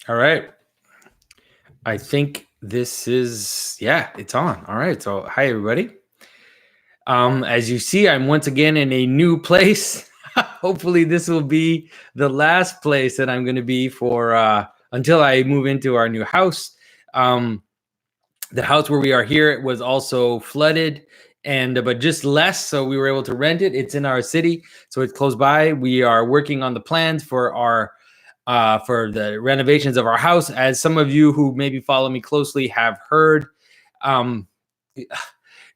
All right. I think this is, yeah, it's on. All right. So, hi, everybody. As you see, I'm once again in a new place. Hopefully, this will be the last place that I'm going to be for until I move into our new house. The house where we are here was also flooded, and but just less, so we were able to rent it. It's in our city, so it's close by. We are working on the plans for our for the renovations of our house. As some of you who maybe follow me closely have heard, um,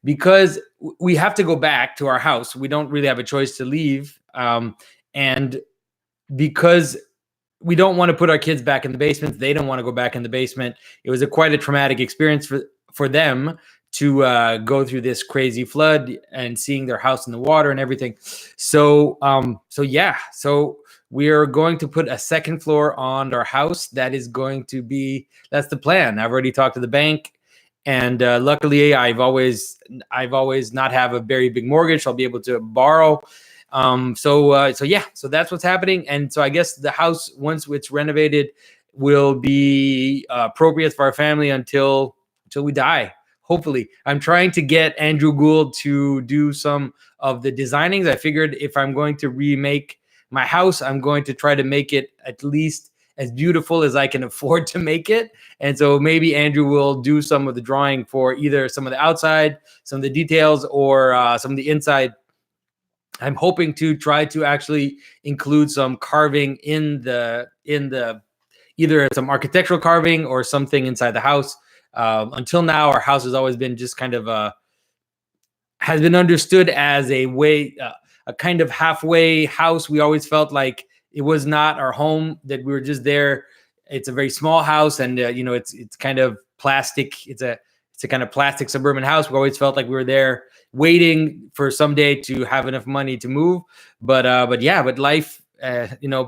because we have to go back to our house. We don't really have a choice to leave, and because we don't want to put our kids back in the basement. They don't want to go back in the basement. It was quite a traumatic experience for them to go through this crazy flood and seeing their house in the water and everything. So we are going to put a second floor on our house. That's the plan. I've already talked to the bank, and luckily I've always not have a very big mortgage. So I'll be able to borrow. So that's what's happening. And so I guess the house, once it's renovated, will be appropriate for our family until we die. Hopefully, I'm trying to get Andrew Gould to do some of the designings. I figured if I'm going to remake my house, I'm going to try to make it at least as beautiful as I can afford to make it. And so maybe Andrew will do some of the drawing for either some of the outside, some of the details, or some of the inside. I'm hoping to try to actually include some carving in the either some architectural carving or something inside the house. Until now, our house has always been just kind of has been understood as a kind of halfway house. We always felt like it was not our home, that we were just there. It's a very small house, and it's kind of plastic. It's a kind of plastic suburban house. We always felt like we were there waiting for someday to have enough money to move. But life,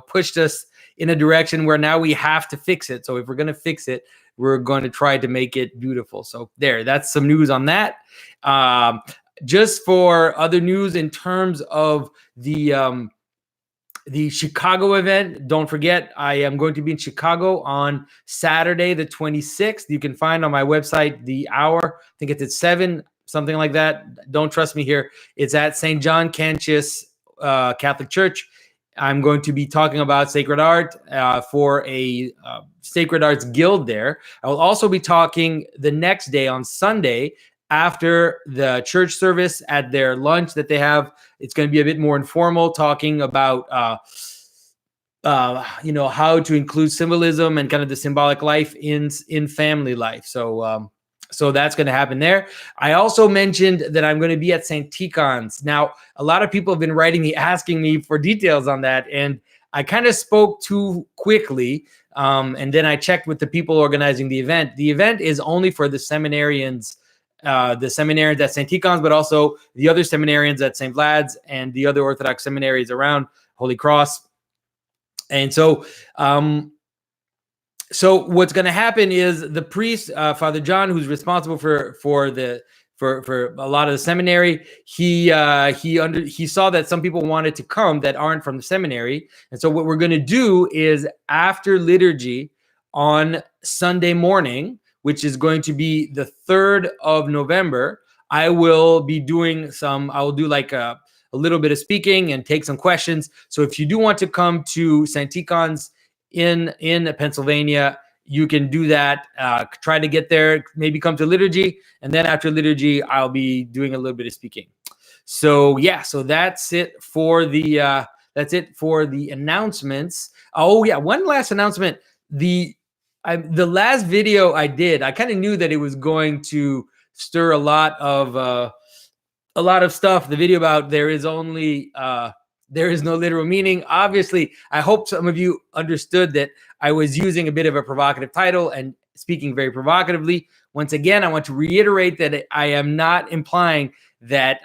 pushed us in a direction where now we have to fix it. So if we're going to fix it, we're going to try to make it beautiful. So that's some news on that. Just for other news in terms of the Chicago event, don't forget, I am going to be in Chicago on Saturday, the 26th. You can find on my website the hour. I think it's at 7, something like that. Don't trust me here. It's at St. John Cantius Catholic Church. I'm going to be talking about sacred art for a sacred arts guild there. I will also be talking the next day on Sunday after the church service at their lunch that they have. It's going to be a bit more informal, talking about how to include symbolism and kind of the symbolic life in family life. So that's going to happen there. I also mentioned that I'm going to be at St. Tikhon's. Now, a lot of people have been writing me, asking me for details on that, and I kind of spoke too quickly. And then I checked with the people organizing the event. The event is only for the seminarians at St. Tikhon's, but also the other seminarians at St. Vlad's and the other Orthodox seminaries around Holy Cross. And so what's going to happen is the priest, Father John, who's responsible for a lot of the seminary, he saw that some people wanted to come that aren't from the seminary. And so what we're going to do is, after liturgy on Sunday morning, which is going to be the 3rd of November, I will do like a little bit of speaking and take some questions. So if you do want to come to St. Tikhon's in Pennsylvania, you can do that. Try to get there, maybe come to liturgy, and then after liturgy, I'll be doing a little bit of speaking. So that's it for the announcements. Oh yeah, one last announcement. The last video I did, I kind of knew that it was going to stir a lot of stuff. The video about there is no literal meaning. Obviously, I hope some of you understood that I was using a bit of a provocative title and speaking very provocatively. Once again, I want to reiterate that I am not implying that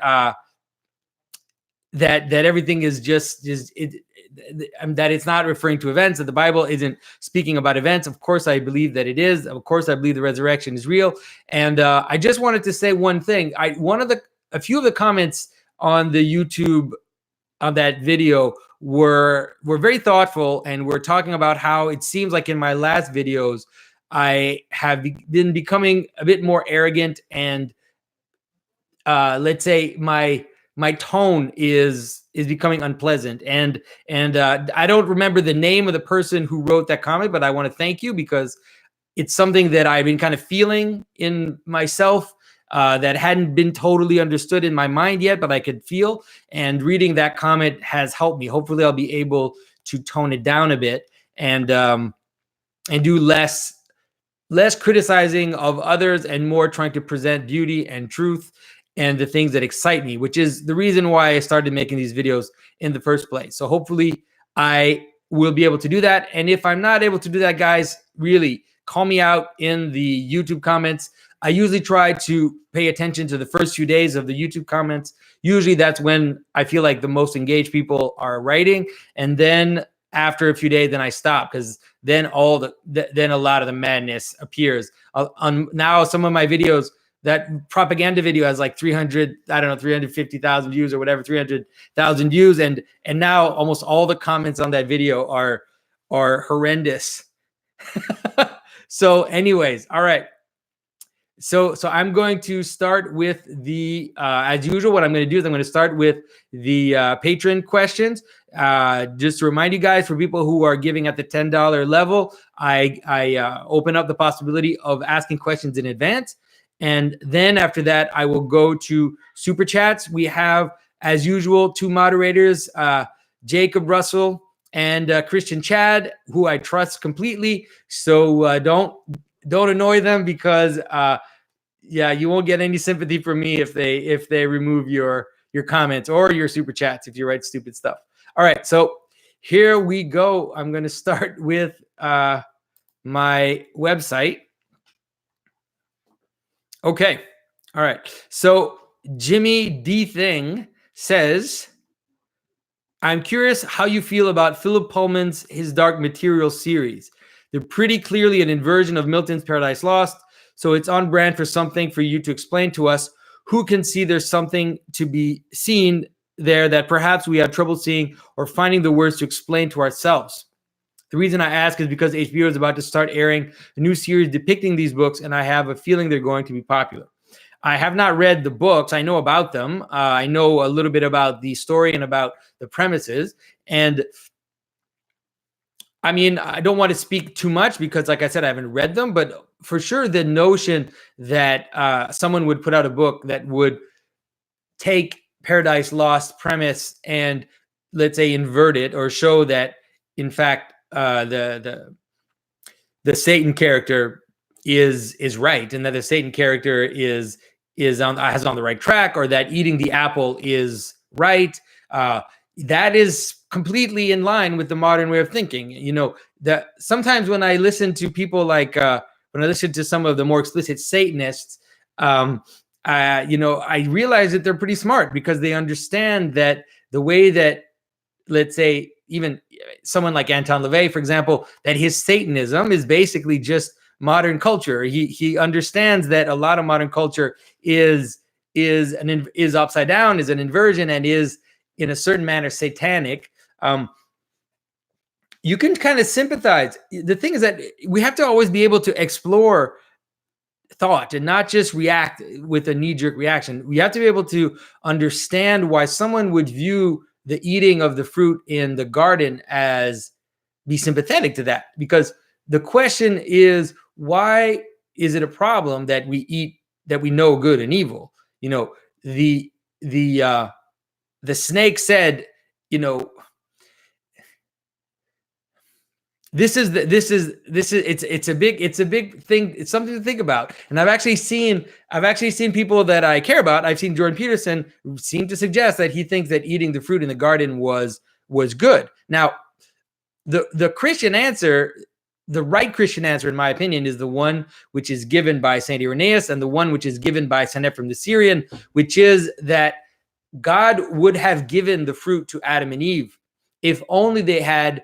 that everything is that it's not referring to events, that the Bible isn't speaking about events. Of course, I believe that it is. Of course, I believe the resurrection is real. And I just wanted to say one thing. A few of the comments on the YouTube on that video were very thoughtful, and we're talking about how it seems like in my last videos I have been becoming a bit more arrogant, and let's say my tone is becoming unpleasant. And I don't remember the name of the person who wrote that comment, but I want to thank you, because it's something that I've been kind of feeling in myself, that hadn't been totally understood in my mind yet, but I could feel. And reading that comment has helped me. Hopefully I'll be able to tone it down a bit, and do less criticizing of others and more trying to present beauty and truth and the things that excite me, which is the reason why I started making these videos in the first place. So hopefully I will be able to do that. And if I'm not able to do that, guys, really call me out in the YouTube comments. I usually try to pay attention to the first few days of the YouTube comments. Usually that's when I feel like the most engaged people are writing. And then after a few days, then I stop, because then then a lot of the madness appears. On now, some of my videos, that propaganda video has like 350,000 views or whatever, 300,000 views, and now almost all the comments on that video are horrendous. So, anyways, all right. So I'm going to start with the, as usual, what I'm going to do is I'm going to start with the patron questions. Just to remind you guys, for people who are giving at the $10 level, I open up the possibility of asking questions in advance. And then after that, I will go to super chats. We have, as usual, two moderators, Jacob Russell and Christian Chad, who I trust completely. So don't annoy them, because yeah, you won't get any sympathy from me if they remove your comments or your super chats if you write stupid stuff. All right, so here we go. I'm going to start with my website. Okay. All right. So Jimmy D Thing says, I'm curious how you feel about Philip Pullman's His Dark Materials series. They're pretty clearly an inversion of Milton's Paradise Lost, so it's on brand for something for you to explain to us who can see there's something to be seen there that perhaps we have trouble seeing or finding the words to explain to ourselves. The reason I ask is because HBO is about to start airing a new series depicting these books, and I have a feeling they're going to be popular. I have not read the books. I know about them. I know a little bit about the story and about the premises. And I mean, I don't want to speak too much because, like I said, I haven't read them. But for sure, the notion that someone would put out a book that would take Paradise Lost premise and, let's say, invert it, or show that, in fact, the Satan character is right, and that the Satan character is on the right track, or that eating the apple is right, that is completely in line with the modern way of thinking. You know, that sometimes when I listen to people like when I listen to some of the more explicit Satanists, you know, I realize that they're pretty smart, because they understand that the way that, let's say, even someone like Anton LaVey, for example, that his Satanism is basically just modern culture. He understands that a lot of modern culture is upside down, is an inversion, and is in a certain manner satanic. You can kind of sympathize. The thing is that we have to always be able to explore thought and not just react with a knee-jerk reaction. We have to be able to understand why someone would view the eating of the fruit in the garden as be sympathetic to that, because the question is, why is it a problem that we eat, that we know good and evil? You know, the snake said, you know, it's a big thing. It's something to think about. And I've actually seen people that I care about. I've seen Jordan Peterson seem to suggest that he thinks that eating the fruit in the garden was good. Now, the Christian answer, the right Christian answer, in my opinion, is the one which is given by Saint Irenaeus, and the one which is given by Saint Ephrem the Syrian, which is that God would have given the fruit to Adam and Eve if only they had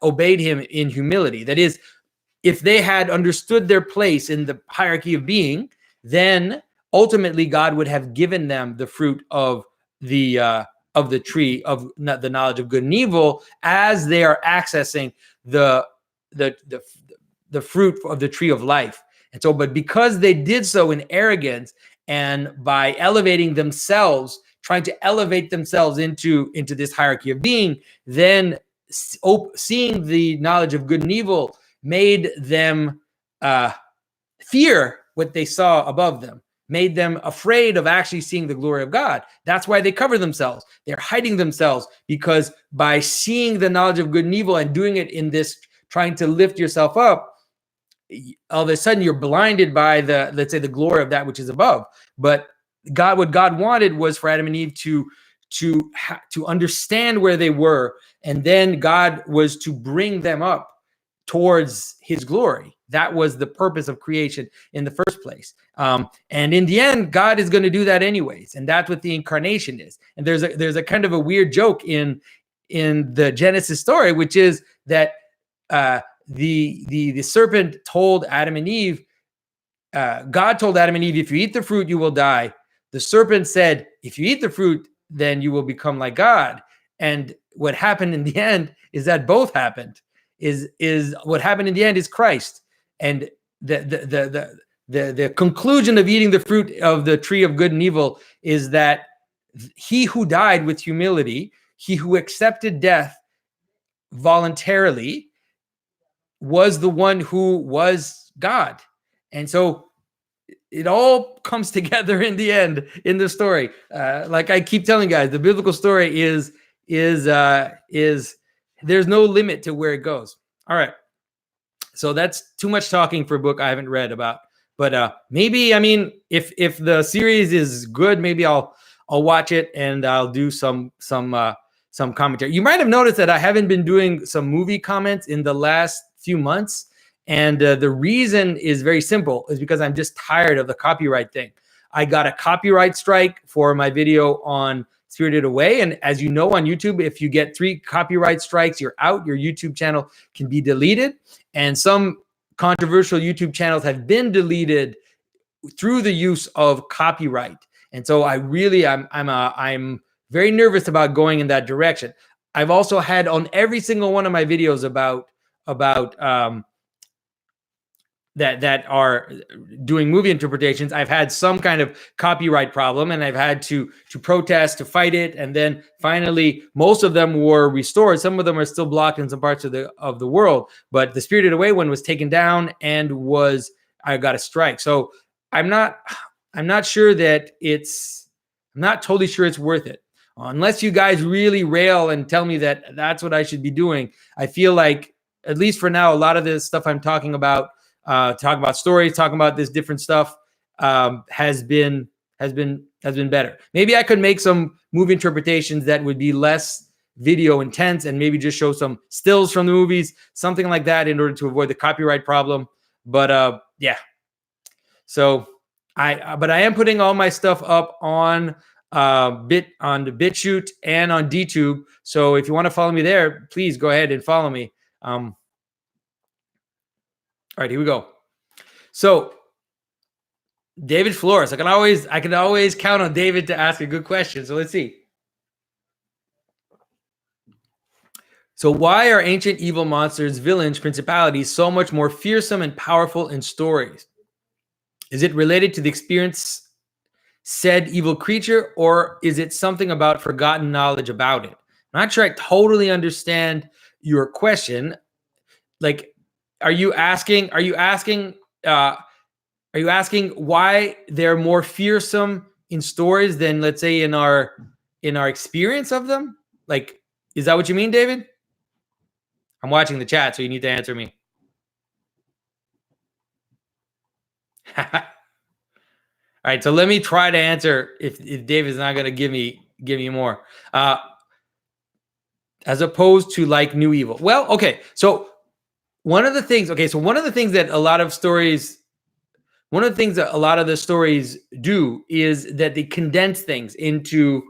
obeyed him in humility. That is, if they had understood their place in the hierarchy of being, then ultimately God would have given them the fruit of the of the tree of the knowledge of good and evil as they are accessing the fruit of the tree of life. And so, but because they did so in arrogance and by elevating themselves, trying to elevate themselves into this hierarchy of being, then seeing the knowledge of good and evil made them fear what they saw above them, made them afraid of actually seeing the glory of God. That's why they cover themselves. They're hiding themselves, because by seeing the knowledge of good and evil and doing it in this, trying to lift yourself up, all of a sudden you're blinded by the, let's say, the glory of that which is above. But God, what God wanted was for Adam and Eve to understand where they were, and then God was to bring them up towards his glory. That was the purpose of creation in the first place. And in the end, God is going to do that anyways. And that's what the incarnation is. And there's a kind of a weird joke in the Genesis story, which is that the serpent told Adam and Eve, God told Adam and Eve, if you eat the fruit, you will die. The serpent said, if you eat the fruit, then you will become like God. And what happened in the end is that both happened. Is what happened in the end is Christ. And the conclusion of eating the fruit of the tree of good and evil is that he who died with humility, he who accepted death voluntarily, was the one who was God. And so it all comes together in the end in the story. Like I keep telling guys, the biblical story is there's no limit to where it goes. All right. So that's too much talking for a book I haven't read about. But maybe, I mean, if the series is good, maybe I'll watch it and I'll do some commentary. You might have noticed that I haven't been doing some movie comments in the last few months. And the reason is very simple, is because I'm just tired of the copyright thing. I got a copyright strike for my video on Spirited Away. And as you know, on YouTube, if you get 3 copyright strikes, you're out. Your YouTube channel can be deleted. And some controversial YouTube channels have been deleted through the use of copyright. And so I'm very nervous about going in that direction. I've also had on every single one of my videos about that are doing movie interpretations, I've had some kind of copyright problem, and I've had to protest, to fight it, and then finally most of them were restored. Some of them are still blocked in some parts of the world, but the Spirited Away one was taken down and I got a strike. So I'm not sure that I'm not totally sure it's worth it. Unless you guys really rail and tell me that that's what I should be doing. I feel like, at least for now, a lot of this stuff I'm talking about, talking about stories, talking about this different stuff, has been better. Maybe I could make some movie interpretations that would be less video intense and maybe just show some stills from the movies, something like that, in order to avoid the copyright problem. But yeah. So I am putting all my stuff up on the BitChute and on DTube. So if you want to follow me there, please go ahead and follow me. All right, here we go. So David Flores, I can always count on David to ask a good question. So let's see. So why are ancient evil monsters, villains, principalities so much more fearsome and powerful in stories? Is it related to the experience said evil creature, or is it something about forgotten knowledge about it? I'm not sure I totally understand your question. Like, are you asking why they're more fearsome in stories than, let's say, in our experience of them? Like, is that what you mean, David? I'm watching the chat, so you need to answer me. All right, so let me try to answer if David's not going to give me more. As opposed to like new evil. Well, okay. So one of the things that a lot of the stories do is that they condense things into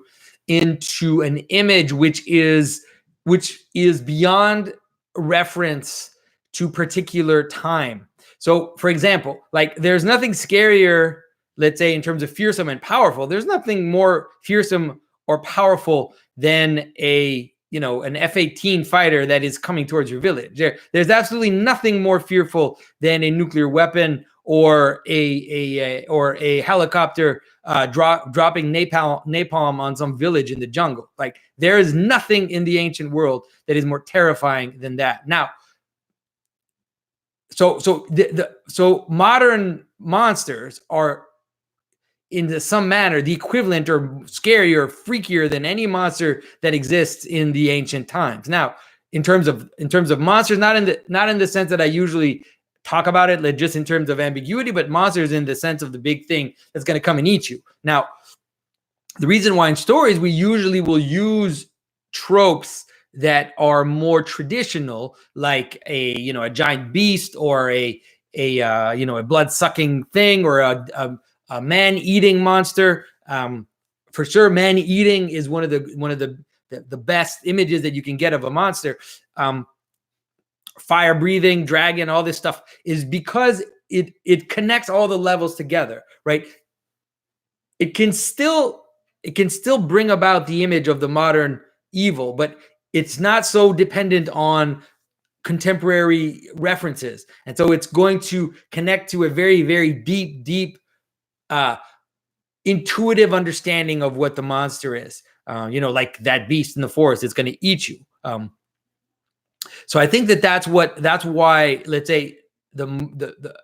an image which is beyond reference to particular time. So, for example, like there's nothing scarier, let's say, in terms of fearsome and powerful. There's nothing more fearsome or powerful than an F-18 fighter that is coming towards your village. There's absolutely nothing more fearful than a nuclear weapon or a helicopter dropping napalm on some village in the jungle. Like, there is nothing in the ancient world that is more terrifying than that. Now, so modern monsters are, in some manner, the equivalent or scarier, freakier than any monster that exists in the ancient times. Now, in terms of monsters, not in the sense that I usually talk about it, like just in terms of ambiguity, but monsters in the sense of the big thing that's going to come and eat you. Now, the reason why in stories we usually will use tropes that are more traditional, like a giant beast or a blood-sucking thing or a man-eating monster. For sure, man-eating is one of the best images that you can get of a monster. Fire-breathing dragon, all this stuff is because it connects all the levels together, right? It can still bring about the image of the modern evil, but it's not so dependent on contemporary references, and so it's going to connect to a very, very deep intuitive understanding of what the monster is. Like that beast in the forest, it's going to eat you. So I think that's why, let's say, the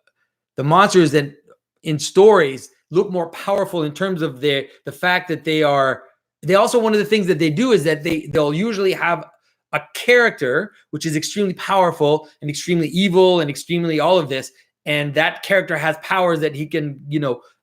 monsters that in stories look more powerful in terms of the fact that they also, one of the things that they do is that they'll usually have a character which is extremely powerful and extremely evil and extremely all of this, and that character has powers that he can,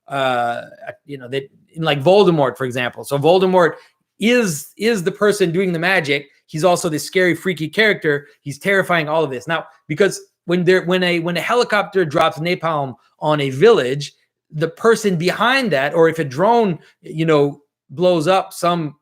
that, like Voldemort, for example. So Voldemort is the person doing the magic. He's also this scary, freaky character. He's terrifying, all of this. Now, because when a helicopter drops napalm on a village, the person behind that, or if a drone, blows up some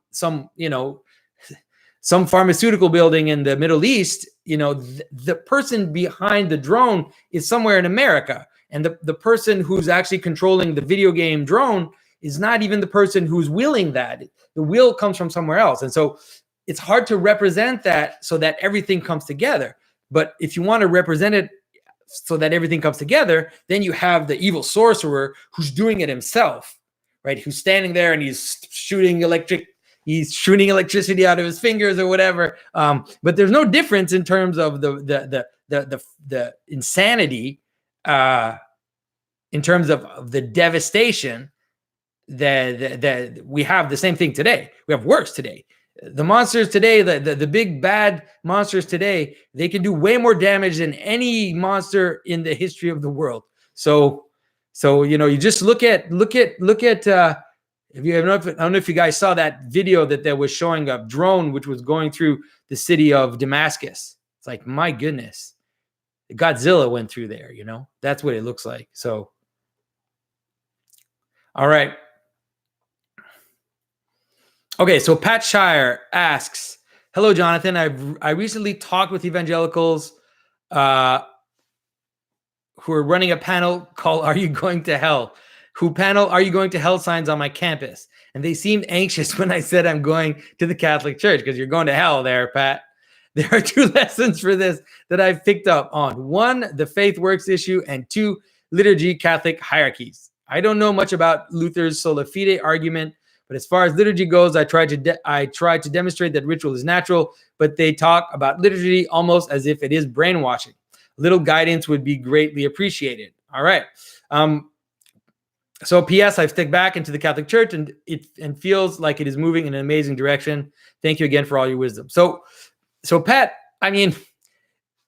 pharmaceutical building in the Middle East, the person behind the drone is somewhere in America. And the person who's actually controlling the video game drone is not even the person who's willing that. The will comes from somewhere else. And so it's hard to represent that so that everything comes together. But if you want to represent it so that everything comes together, then you have the evil sorcerer who's doing it himself, right? Who's standing there and he's shooting electricity out of his fingers or whatever. But there's no difference in terms of the insanity, in terms of the devastation that we have. The same thing today. We have worse today. The monsters today, the big bad monsters today, they can do way more damage than any monster in the history of the world. So you just look at if you have, I don't know if you guys saw that video that was showing a drone which was going through the city of Damascus. It's like, my goodness, Godzilla went through there. That's what it looks like. So, all right. Okay, so Pat Shire asks, "Hello, Jonathan. I recently talked with evangelicals who are running a panel called 'Are You Going to Hell?' Are you going to hell signs on my campus. And they seemed anxious when I said I'm going to the Catholic Church," because you're going to hell there, Pat. There are 2 lessons for this that I've picked up on. 1, the faith works issue, and 2, liturgy, Catholic hierarchies. I don't know much about Luther's sola fide argument, but as far as liturgy goes, I tried to demonstrate that ritual is natural, but they talk about liturgy almost as if it is brainwashing. A little guidance would be greatly appreciated. All right. So P.S. I've stepped back into the Catholic Church and feels like it is moving in an amazing direction. Thank you again for all your wisdom. So Pat, I mean,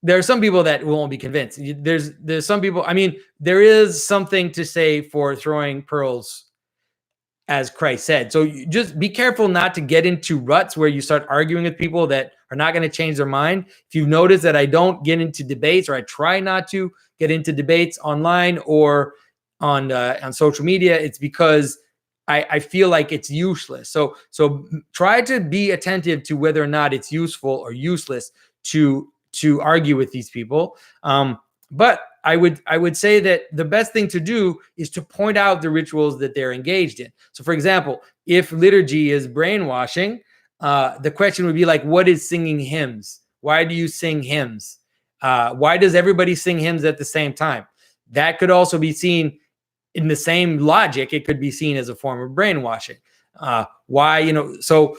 there are some people that won't be convinced. There's some people, I mean, there is something to say for throwing pearls, as Christ said. So you just be careful not to get into ruts where you start arguing with people that are not going to change their mind. If you've noticed that I don't get into debates, or I try not to get into debates online or on social media, it's because I feel like it's useless. So try to be attentive to whether or not it's useful or useless to argue with these people. But I would say that the best thing to do is to point out the rituals that they're engaged in. So, for example, if liturgy is brainwashing, the question would be like, what is singing hymns? Why do you sing hymns? Why does everybody sing hymns at the same time? That could also be seen in the same logic. It could be seen as a form of brainwashing. Why, so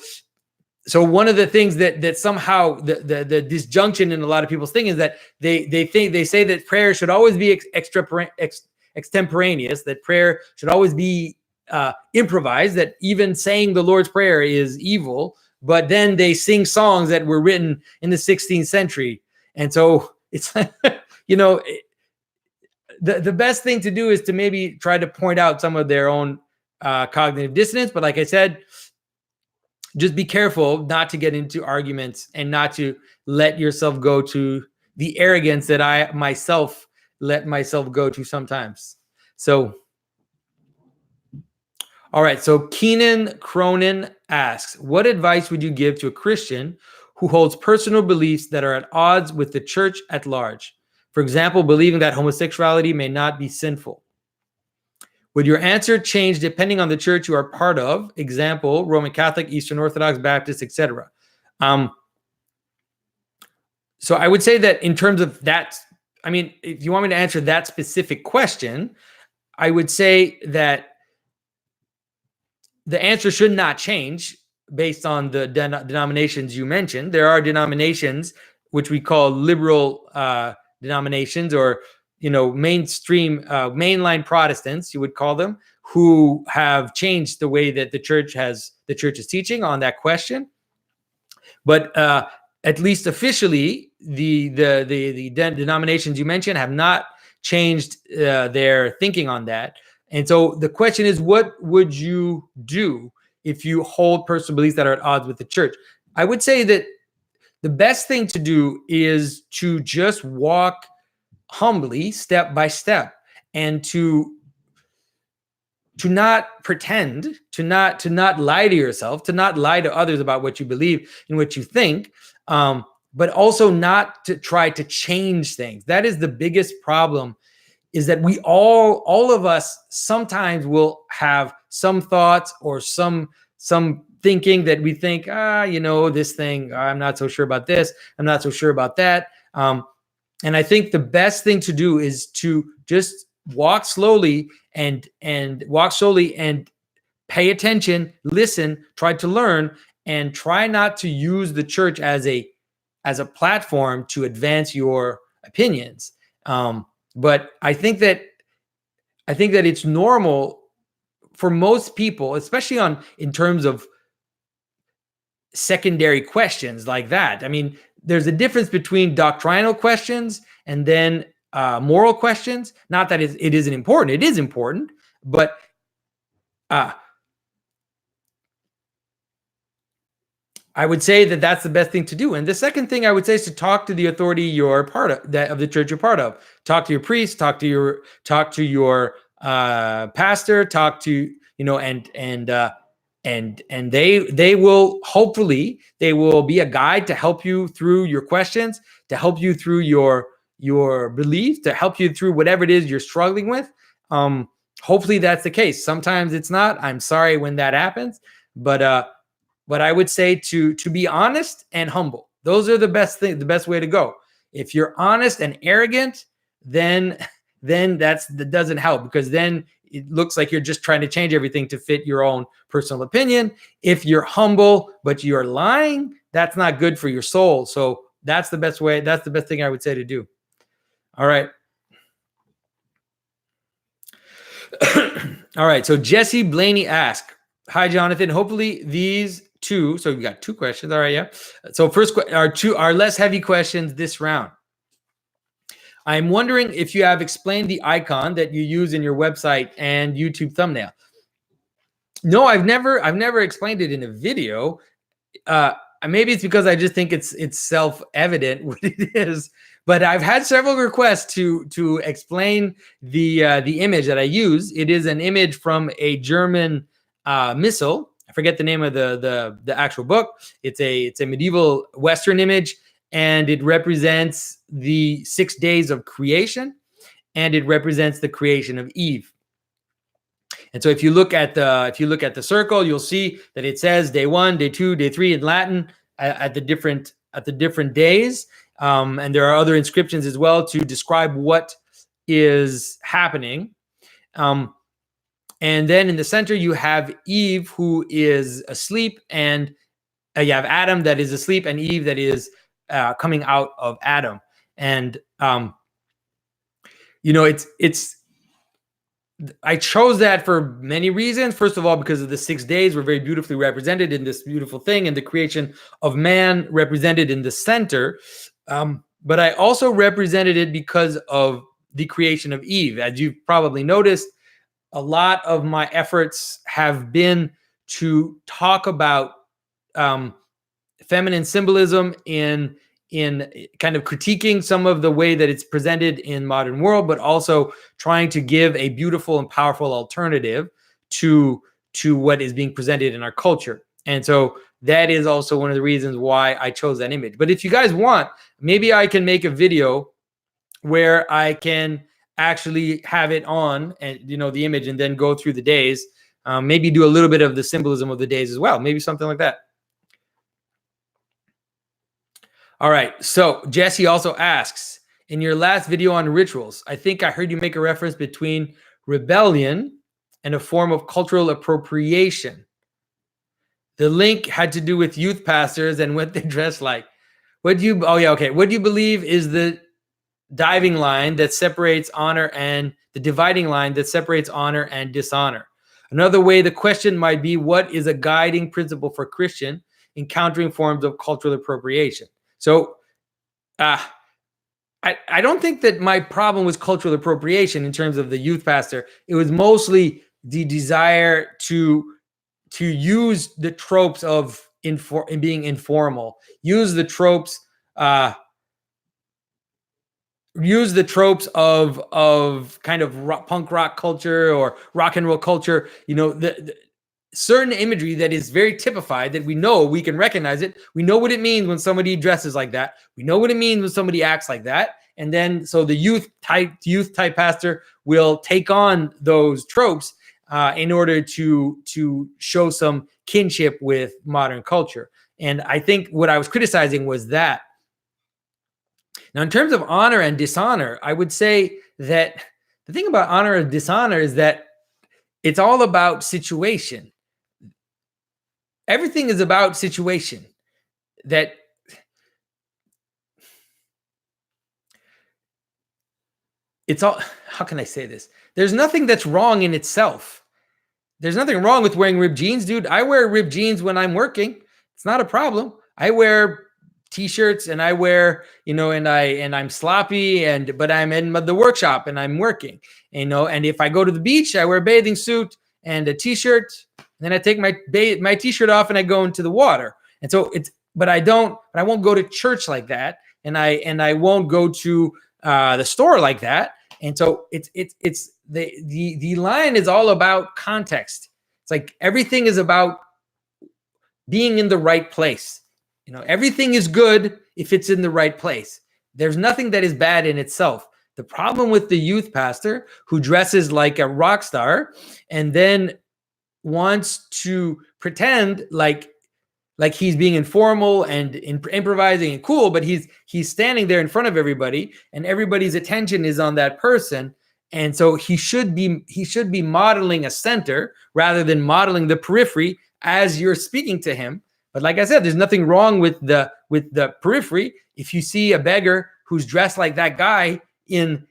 one of the things that somehow the disjunction in a lot of people's thinking is that they say that prayer should always be extemporaneous, that prayer should always be improvised, that even saying the Lord's Prayer is evil. But then they sing songs that were written in the 16th century, and so it's the best thing to do is to maybe try to point out some of their own cognitive dissonance. But like I said, just be careful not to get into arguments and not to let yourself go to the arrogance that I myself let myself go to sometimes. So, all right. So Keenan Cronin asks, what advice would you give to a Christian who holds personal beliefs that are at odds with the church at large? For example, believing that homosexuality may not be sinful. Would your answer change depending on the church you are part of? Example, Roman Catholic, Eastern Orthodox, Baptist, etc. So I would say that in terms of that, I mean, if you want me to answer that specific question, I would say that the answer should not change based on the denominations you mentioned. There are denominations which we call liberal denominations, or mainstream, mainline Protestants, you would call them, who have changed the way that the church is teaching on that question. But at least officially, the denominations you mentioned have not changed their thinking on that. And so the question is, what would you do if you hold personal beliefs that are at odds with the church? I would say that the best thing to do is to just walk humbly, step by step, and to not pretend, to not lie to yourself, to not lie to others about what you believe and what you think, but also not to try to change things. That is the biggest problem, is that we all of us sometimes will have some thoughts or some thinking that we think, this thing, I'm not so sure about this, I'm not so sure about that. And I think the best thing to do is to just walk slowly and pay attention, listen, try to learn, and try not to use the church as a platform to advance your opinions. But I think that it's normal for most people, especially in terms of secondary questions like that. I mean, there's a difference between doctrinal questions and then moral questions. Not that it isn't important. It is important, but I would say that that's the best thing to do. And the second thing I would say is to talk to the authority you're part of, of the church you're part of. Talk to your priest, talk to your pastor, talk to, and they will, hopefully they will be a guide to help you through your questions, to help you through your belief, to help you through whatever it is you're struggling with. Hopefully that's the case. Sometimes it's not. I'm sorry when that happens, but I would say to be honest and humble. Those are the best way to go. If you're honest and arrogant, then that doesn't help, because then it looks like you're just trying to change everything to fit your own personal opinion. If you're humble but you're lying, that's not good for your soul. So that's the best way. That's the best thing I would say to do. All right. All right. So Jesse Blaney asked, hi, Jonathan. Hopefully these two, so we got two questions. All right. Yeah. So first, our less heavy questions this round. I'm wondering if you have explained the icon that you use in your website and YouTube thumbnail. No, I've never explained it in a video. Maybe it's because I just think it's self-evident what it is. But I've had several requests to explain the image that I use. It is an image from a German missal. I forget the name of the actual book. It's a medieval Western image, and it represents the 6 days of creation, and it represents the creation of Eve. And so if you look at the circle, you'll see that it says day 1, day 2, day 3 in Latin at the different days. And there are other inscriptions as well to describe what is happening. And then in the center, you have Eve, who is asleep, and you have Adam that is asleep, and Eve that is coming out of Adam. And I chose that for many reasons. First of all, because of the 6 days were very beautifully represented in this beautiful thing, and the creation of man represented in the center. But I also represented it because of the creation of Eve. As you've probably noticed, a lot of my efforts have been to talk about feminine symbolism in kind of critiquing some of the way that it's presented in modern world, but also trying to give a beautiful and powerful alternative to what is being presented in our culture. And so that is also one of the reasons why I chose that image. But if you guys want, maybe I can make a video where I can actually have it on, and the image, and then go through the days. Maybe do a little bit of the symbolism of the days as well. Maybe something like that. All right. So Jesse also asks, in your last video on rituals, I think I heard you make a reference between rebellion and a form of cultural appropriation. The link had to do with youth pastors and what they dress like. What do you believe is the dividing line that separates honor and dishonor? Another way the question might be, what is a guiding principle for Christian encountering forms of cultural appropriation? So I don't think that my problem was cultural appropriation in terms of the youth pastor. It was mostly the desire to use the tropes of being informal, use the tropes of kind of punk rock culture or rock and roll culture, the certain imagery that is very typified, that we know, we can recognize it. We know what it means when somebody dresses like that. We know what it means when somebody acts like that. And then so the youth type pastor will take on those tropes in order to show some kinship with modern culture. And I think what I was criticizing was that. Now, in terms of honor and dishonor, I would say that the thing about honor and dishonor is that it's all about situation. Everything is about situation. That it's all, how can I say this? There's nothing that's wrong in itself. There's nothing wrong with wearing ripped jeans, dude. I wear ripped jeans when I'm working. It's not a problem. I wear t-shirts and I wear, and I'm sloppy, but I'm in the workshop and I'm working, and if I go to the beach, I wear a bathing suit and a t-shirt, and then I take my t-shirt off and I go into the water. And so I won't go to church like that. And I won't go to the store like that. And so it's the line is all about context. It's like everything is about being in the right place. Everything is good if it's in the right place. There's nothing that is bad in itself. The problem with the youth pastor who dresses like a rock star and then wants to pretend like he's being informal and improvising and cool, but he's standing there in front of everybody and everybody's attention is on that person. And so he should be modeling a center rather than modeling the periphery as you're speaking to him. But like I said, there's nothing wrong with the periphery. If you see a beggar who's dressed like that guy in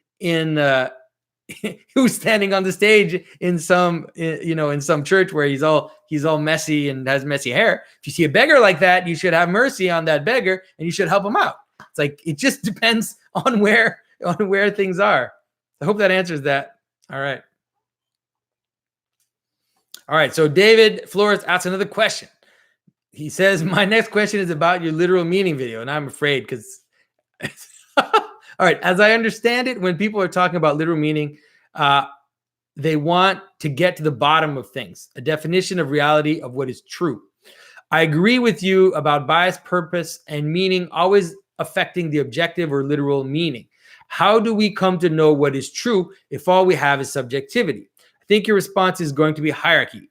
who's standing on the stage in some church where he's all messy and has messy hair, if you see a beggar like that, you should have mercy on that beggar and you should help him out. It's like, it just depends on where things are. I hope that answers that. All right. So David Flores asks another question. He says, my next question is about your literal meaning video. And I'm afraid because, all right, as I understand it, when people are talking about literal meaning, they want to get to the bottom of things, a definition of reality of what is true. I agree with you about bias, purpose, and meaning always affecting the objective or literal meaning. How do we come to know what is true if all we have is subjectivity? I think your response is going to be hierarchy.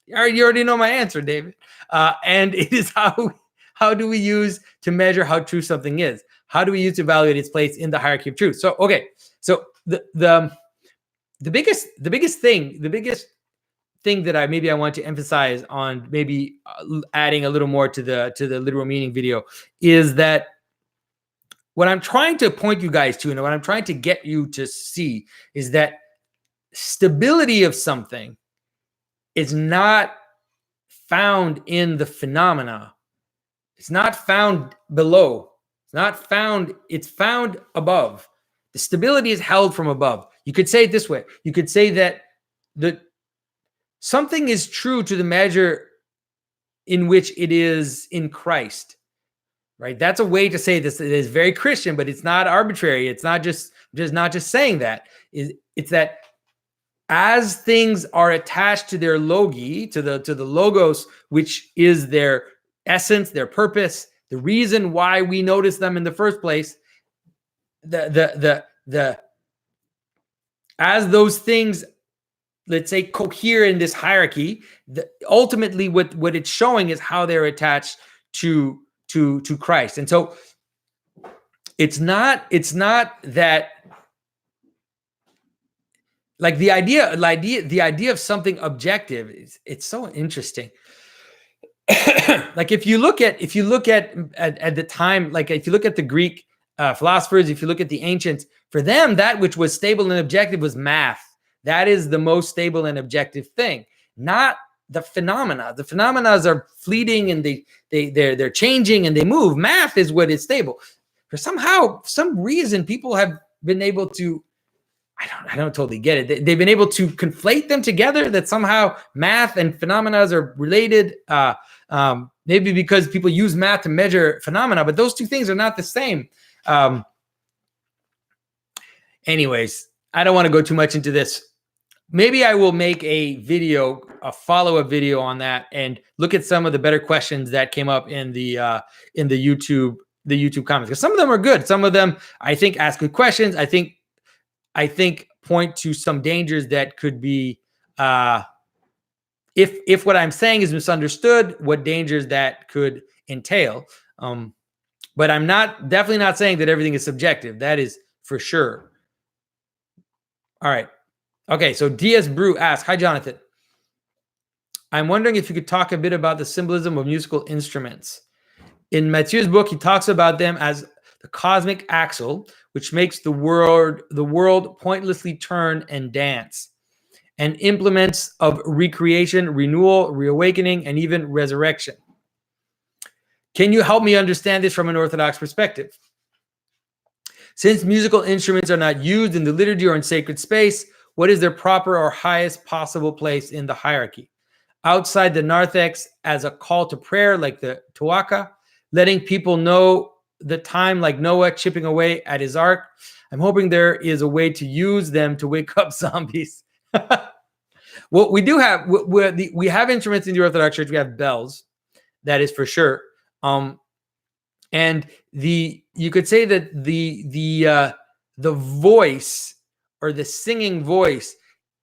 You already know my answer, David. And it is how do we use to measure how true something is? How do we use to evaluate its place in the hierarchy of truth? So, okay. So the biggest thing that I want to emphasize on, maybe adding a little more to the literal meaning video, is that what I'm trying to point you guys to, and what I'm trying to get you to see, is that stability of something is not found in the phenomena. It's not found below. It's found above. The stability is held from above. You could say it this way. You could say that something is true to the measure in which it is in Christ, right? That's a way to say this. It is very Christian, but it's not arbitrary. It's not just saying that. It's that as things are attached to their logi, to the logos, which is their essence, their purpose, the reason why we notice them in the first place, as those things, let's say, cohere in this hierarchy, ultimately what it's showing is how they're attached to Christ. And so it's not that, like, the idea of something objective it's so interesting. Like if you look at the time, like if you look at the Greek philosophers, if you look at the ancients, for them that which was stable and objective was math. That is the most stable and objective thing, not the phenomena. The phenomena are fleeting and they're changing and they move. Math is what is stable. For some reason, people have been able to, I don't totally get it. They've been able to conflate them together, that somehow math and phenomena are related. Maybe because people use math to measure phenomena, but those two things are not the same. Anyways, I don't want to go too much into this. Maybe I will make a follow-up video on that, and look at some of the better questions that came up in the YouTube comments, because some of them are good. Some of them I think ask good questions. I think point to some dangers that could be, if what I'm saying is misunderstood, what dangers that could entail. But I'm definitely not saying that everything is subjective. That is for sure. All right. Okay. So DS Brew asks, hi, Jonathan. I'm wondering if you could talk a bit about the symbolism of musical instruments. In Mathieu's book, he talks about them as the cosmic axle, which makes the world pointlessly turn and dance, and implements of recreation, renewal, reawakening, and even resurrection. Can you help me understand this from an Orthodox perspective? Since musical instruments are not used in the liturgy or in sacred space, what is their proper or highest possible place in the hierarchy? Outside the narthex, as a call to prayer, like the tuaka, letting people know the time, like Noah chipping away at his ark. I'm hoping there is a way to use them to wake up zombies. Well, we do have, we have instruments in the Orthodox Church. We have bells, that is for sure. And you could say that the voice, or the singing voice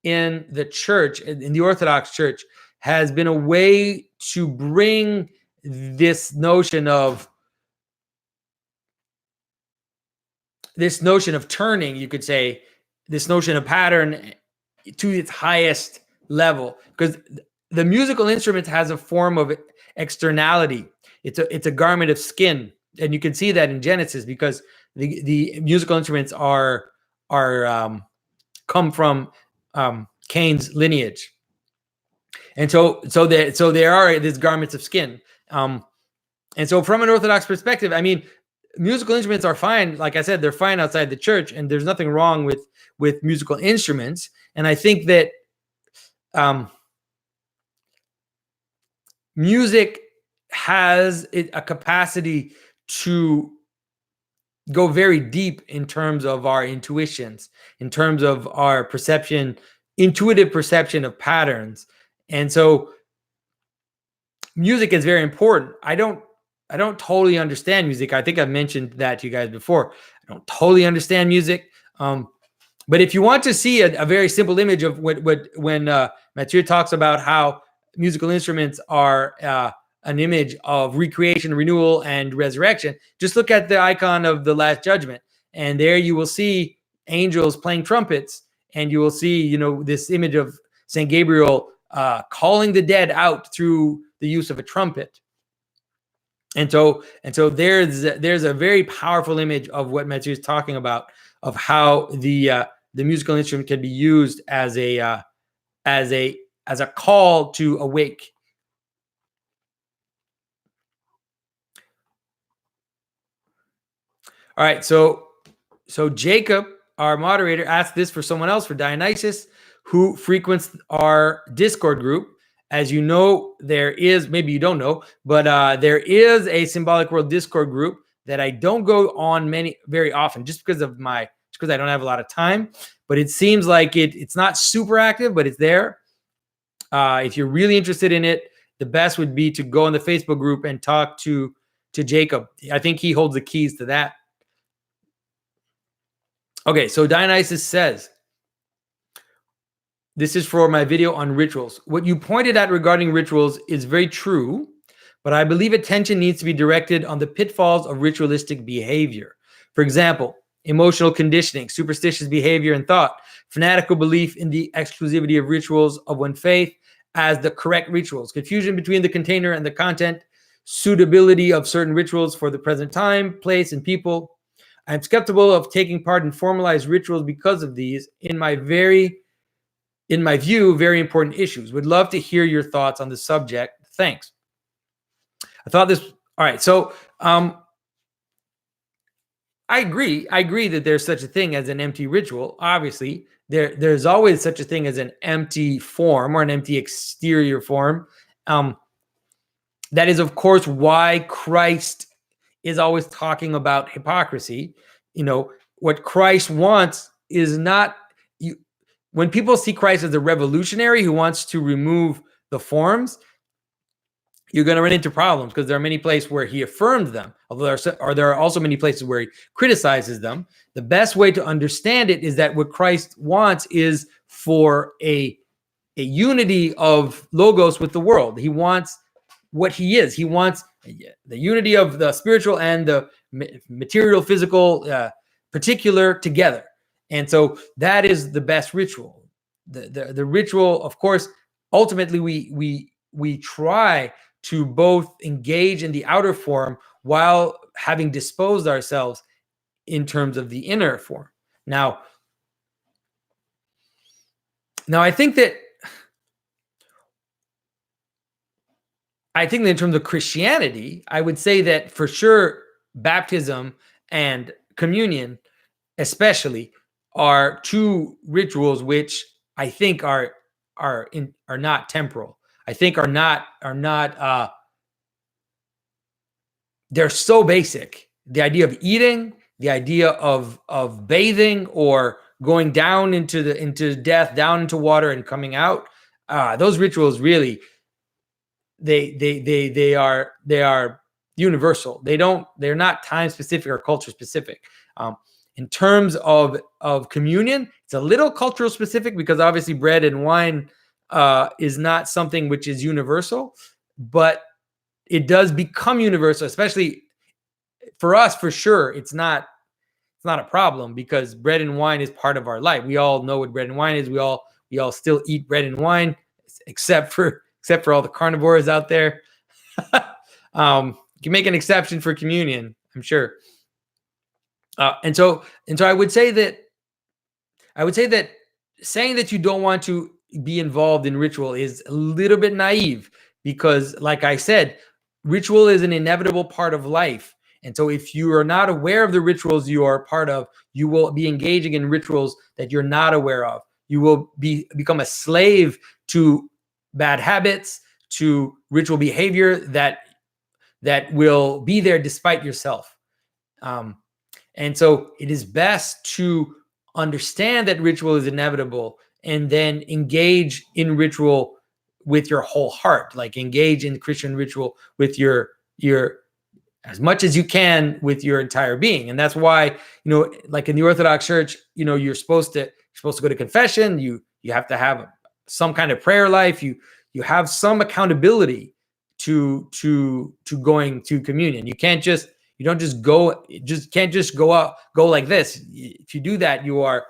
in the church, in the Orthodox Church, has been a way to bring this notion of turning, you could say, this notion of pattern to its highest level, because the musical instrument has a form of externality. It's a garment of skin, and you can see that in Genesis, because the musical instruments are come from Cain's lineage, and so there are these garments of skin. And so from an Orthodox perspective, I mean, musical instruments are fine. Like I said, they're fine outside the church, and there's nothing wrong with musical instruments. And I think that music has a capacity to go very deep in terms of our intuitions, in terms of our perception, intuitive perception of patterns. And so music is very important. I don't totally understand music. I think I've mentioned that to you guys before. I don't totally understand music. But if you want to see a very simple image of when Mathieu talks about how musical instruments are an image of recreation, renewal, and resurrection, just look at the icon of the Last Judgment, and there you will see angels playing trumpets, and you will see, this image of Saint Gabriel calling the dead out through the use of a trumpet. And so there's a very powerful image of what Mathieu is talking about, of how the musical instrument can be used as a call to awake. All right, so Jacob, our moderator, asked this for someone else, for Dionysus, who frequents our Discord group. As you know, there is, maybe you don't know, but there is a Symbolic World Discord group that I don't go on very often, just because I don't have a lot of time. But it seems like it's not super active, but it's there. If you're really interested in it, the best would be to go in the Facebook group and talk to Jacob. I think he holds the keys to that. Okay, so Dionysus says, this is for my video on rituals. What you pointed at regarding rituals is very true, but I believe attention needs to be directed on the pitfalls of ritualistic behavior. For example, emotional conditioning, superstitious behavior and thought, fanatical belief in the exclusivity of rituals of one faith as the correct rituals, confusion between the container and the content, suitability of certain rituals for the present time, place, and people. I am skeptical of taking part in formalized rituals because of these, in my view, very important issues. Would love to hear your thoughts on the subject. Thanks. All right. So I agree. I agree that there's such a thing as an empty ritual. Obviously, there's always such a thing as an empty form or an empty exterior form. That is, of course, why Christ is always talking about hypocrisy. What Christ wants is not when people see Christ as a revolutionary who wants to remove the forms, you're going to run into problems, because there are many places where he affirmed them, although there are also many places where he criticizes them. The best way to understand it is that what Christ wants is for a unity of logos with the world. He wants what he is. He wants the unity of the spiritual and the material, physical, particular together. And so that is the best ritual. The ritual, of course, ultimately we try to both engage in the outer form while having disposed ourselves in terms of the inner form. Now I think that in terms of Christianity, I would say that for sure baptism and communion especially are two rituals which I think are not temporal. I think are not they're so basic. The idea of eating, the idea of bathing or going down into death, down into water and coming out, those rituals really they are universal. They're not time specific or culture specific. In terms of communion, it's a little cultural specific, because obviously bread and wine is not something which is universal, but it does become universal, especially for us. For sure, it's not a problem, because bread and wine is part of our life. We all know what bread and wine is. We all still eat bread and wine, except for all the carnivores out there. You can make an exception for communion, I'm sure. And so I would say that saying that you don't want to be involved in ritual is a little bit naive, because, like I said, ritual is an inevitable part of life. And so if you are not aware of the rituals you are part of, you will be engaging in rituals that you're not aware of. You will become a slave to bad habits, to ritual behavior that will be there despite yourself. And so it is best to understand that ritual is inevitable, and then engage in ritual with your whole heart, like engage in Christian ritual with your as much as you can with your entire being. And that's why, like in the Orthodox Church, you're supposed to go to confession. You have to have some kind of prayer life. You have some accountability to going to communion. You can't just go like this. If you do that, you are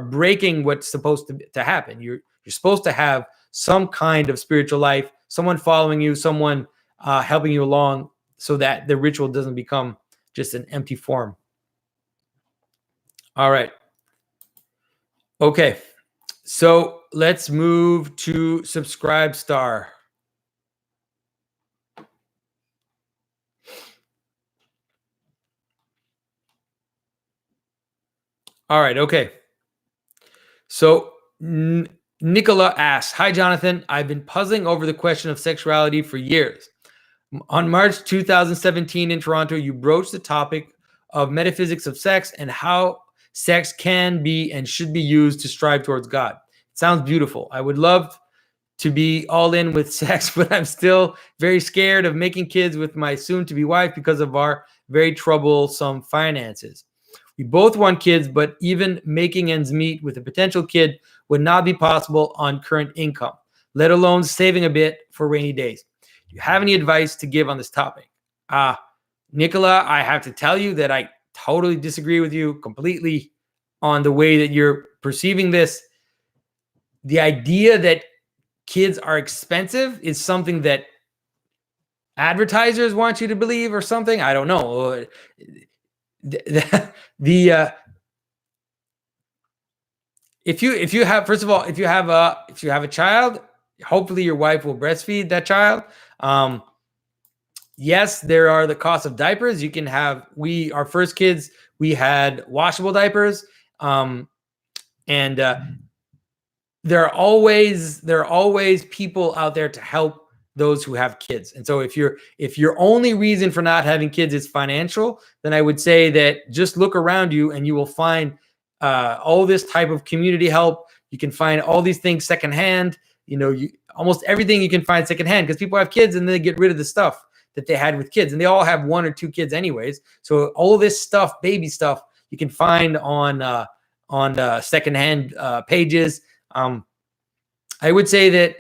breaking what's supposed to happen. You're supposed to have some kind of spiritual life, someone following you, someone helping you along, so that the ritual doesn't become just an empty form. All right. Okay. So let's move to Subscribe Star. All right. Okay. So Nicola asks, "Hi, Jonathan. I've been puzzling over the question of sexuality for years. On March 2017 in Toronto, you broached the topic of metaphysics of sex and how sex can be and should be used to strive towards God. It sounds beautiful. I would love to be all in with sex, but I'm still very scared of making kids with my soon-to-be wife because of our very troublesome finances. We both want kids, but even making ends meet with a potential kid would not be possible on current income, let alone saving a bit for rainy days. Do you have any advice to give on this topic?" Nicola, I have to tell you that I totally disagree with you completely on the way that you're perceiving this. The idea that kids are expensive is something that advertisers want you to believe or something. I don't know. If you have, first of all, if you have a child, hopefully your wife will breastfeed that child. Yes, there are the cost of diapers. You can have, our first kids, we had washable diapers. And there are always people out there to help those who have kids. And so if your only reason for not having kids is financial, then I would say that just look around you and you will find all this type of community help. You can find all these things secondhand. Almost everything you can find secondhand, because people have kids and they get rid of the stuff that they had with kids, and they all have one or two kids anyways. So all this stuff, baby stuff, you can find on secondhand pages. I would say that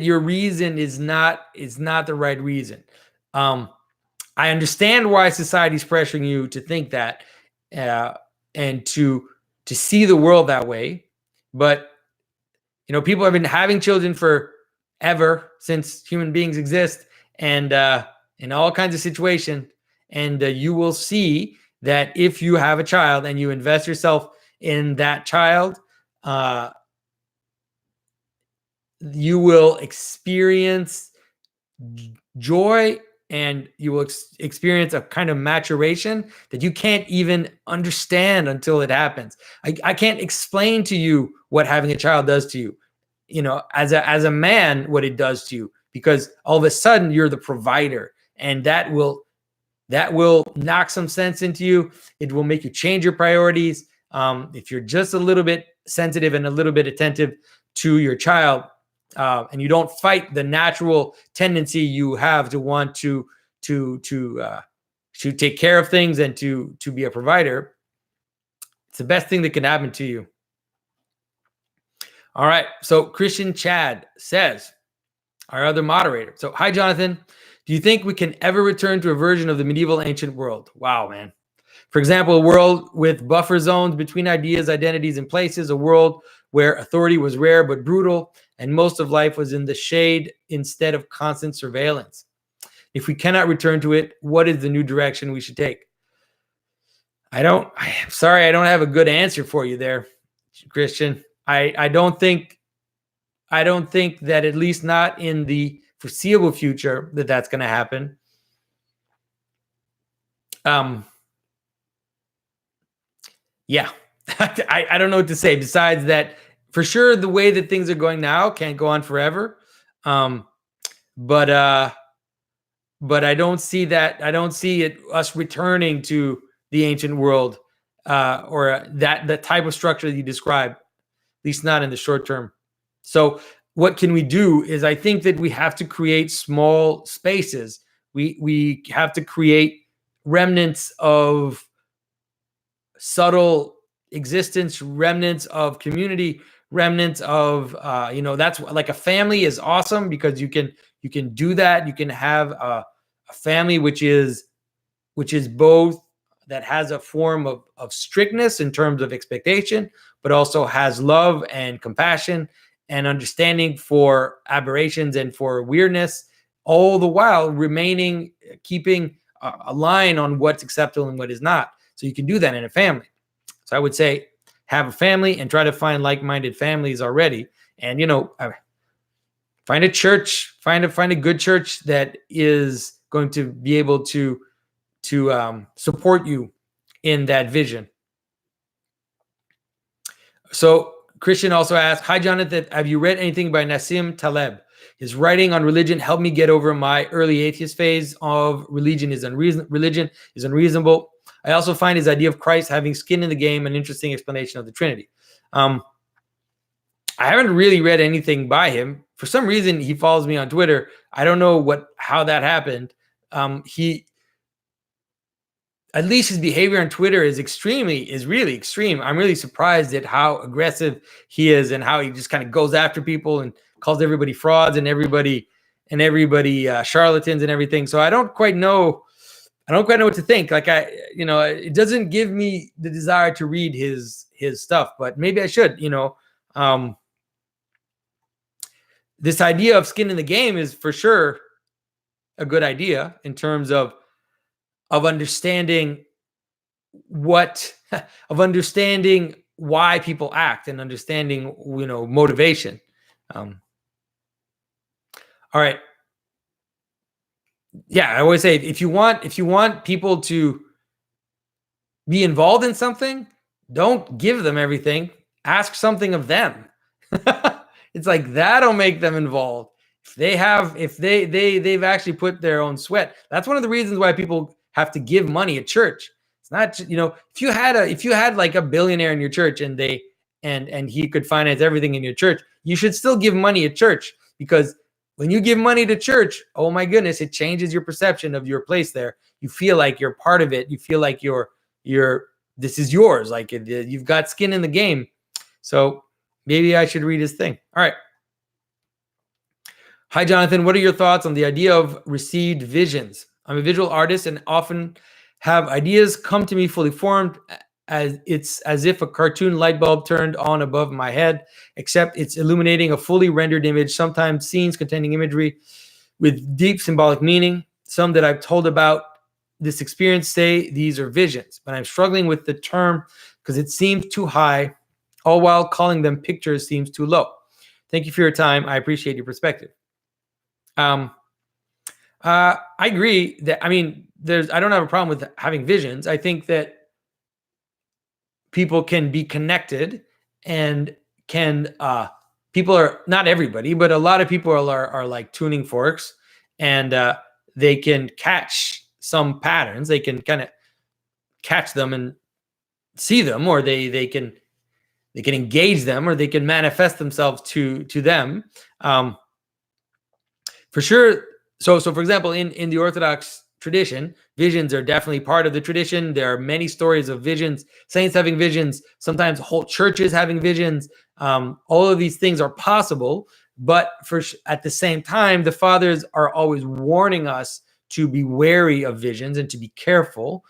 your reason is not the right reason. I understand why society's pressuring you to think that and to see the world that way, but people have been having children forever, since human beings exist, and in all kinds of situations. And you will see that if you have a child and you invest yourself in that child, you will experience joy, and you will experience a kind of maturation that you can't even understand until it happens. I can't explain to you what having a child does to you, as a man, what it does to you, because all of a sudden you're the provider, and that will knock some sense into you. It will make you change your priorities. If you're just a little bit sensitive and a little bit attentive to your child, and you don't fight the natural tendency you have to want to take care of things and to be a provider, it's the best thing that can happen to you. All right. So Christian Chad says, our other moderator. So, "Hi, Jonathan. Do you think we can ever return to a version of the medieval ancient world?" Wow, man. For example, a world with buffer zones between ideas, identities, and places, a world where authority was rare but brutal, and most of life was in the shade instead of constant surveillance. If we cannot return to it, what is the new direction we should take? I'm sorry, I don't have a good answer for you there, Christian. I don't think that, at least not in the foreseeable future, that's going to happen. Yeah, I don't know what to say besides that. For sure, the way that things are going now can't go on forever. But I don't see that. I don't see us returning to the ancient world, or the type of structure that you described, at least not in the short term. So what can we do is I think that we have to create small spaces. We have to create remnants of subtle existence, remnants of community, remnants of that's like a family is awesome because you can do that. You can have a family which is both that has a form of strictness in terms of expectation, but also has love and compassion and understanding for aberrations and for weirdness, all the while keeping a line on what's acceptable and what is not. So you can do that in a family. So I would say have a family and try to find like-minded families already. And, find a church, find a good church that is going to be able to support you in that vision. So Christian also asked, hi, Jonathan, have you read anything by Nassim Taleb? His writing on religion helped me get over my early atheist phase of religion is unreasonable. I also find his idea of Christ having skin in the game an interesting explanation of the Trinity. I haven't really read anything by him. For some reason, he follows me on Twitter. I don't know how that happened. At least his behavior on Twitter is really extreme. I'm really surprised at how aggressive he is and how he just kind of goes after people and calls everybody frauds and everybody charlatans and everything. So I don't quite know what to think. Like it doesn't give me the desire to read his stuff, but maybe I should, this idea of skin in the game is for sure a good idea in terms of understanding understanding why people act and understanding, motivation. All right. Yeah, I always say if you want people to be involved in something, don't give them everything. Ask something of them. It's like that'll make them involved. If they've actually put their own sweat. That's one of the reasons why people have to give money at church. It's not, if you had like a billionaire in your church and he could finance everything in your church, you should still give money at church, because when you give money to church, oh my goodness, it changes your perception of your place there. You feel like you're part of it. You feel like this is yours. Like you've got skin in the game. So maybe I should read his thing. All right. Hi, Jonathan. What are your thoughts on the idea of received visions? I'm a visual artist and often have ideas come to me fully formed, as if a cartoon light bulb turned on above my head, except it's illuminating a fully rendered image, sometimes scenes containing imagery with deep symbolic meaning. Some that I've told about this experience say these are visions, but I'm struggling with the term because it seems too high, all while calling them pictures seems too low. Thank you for your time. I appreciate your perspective. I agree that, I don't have a problem with having visions. I think that people can be connected and people are, not everybody, but a lot of people are like tuning forks, and they can catch some patterns. They can kind of catch them and see them, or they can engage them, or they can manifest themselves to them. For sure. So for example, in the Orthodox tradition, visions are definitely part of the tradition. There are many stories of visions, saints having visions, sometimes whole churches having visions. All of these things are possible, but at the same time, the fathers are always warning us to be wary of visions and to be careful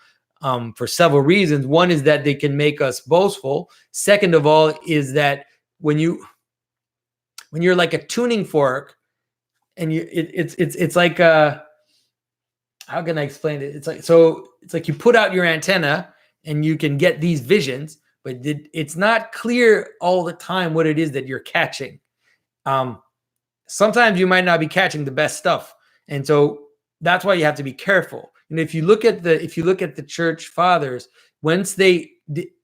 for several reasons. One is that they can make us boastful. Second of all is that when you're like a tuning fork, and it's like how can I explain it? It's like you put out your antenna and you can get these visions, but it's not clear all the time what it is that you're catching. Sometimes you might not be catching the best stuff, and so that's why you have to be careful. And if you look at the church fathers, once they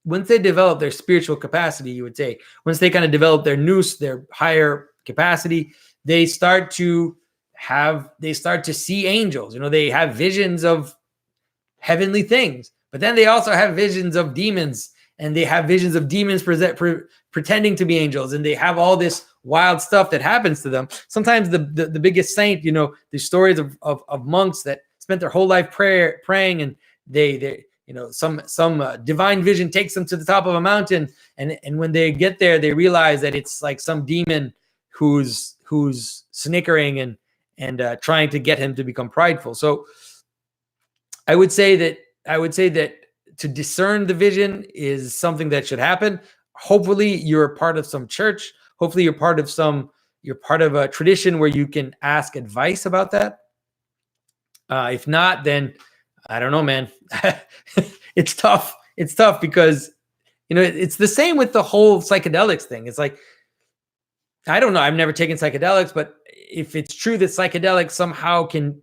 develop their spiritual capacity, you would say, once they kind of develop their nous, their higher capacity, they start to see angels. They have visions of heavenly things, but then they also have visions of demons, and they have visions of demons pretending to be angels, and they have all this wild stuff that happens to them. Sometimes the biggest saint, the stories of monks that spent their whole life praying, and they some divine vision takes them to the top of a mountain, and when they get there, they realize that it's like some demon who's snickering and trying to get him to become prideful. So I would say that to discern the vision is something that should happen. Hopefully you're a part of some church. Hopefully you're part of a tradition where you can ask advice about that. If not, then I don't know, man. It's tough. It's tough because, it's the same with the whole psychedelics thing. It's like, I don't know. I've never taken psychedelics, but if it's true that psychedelics somehow can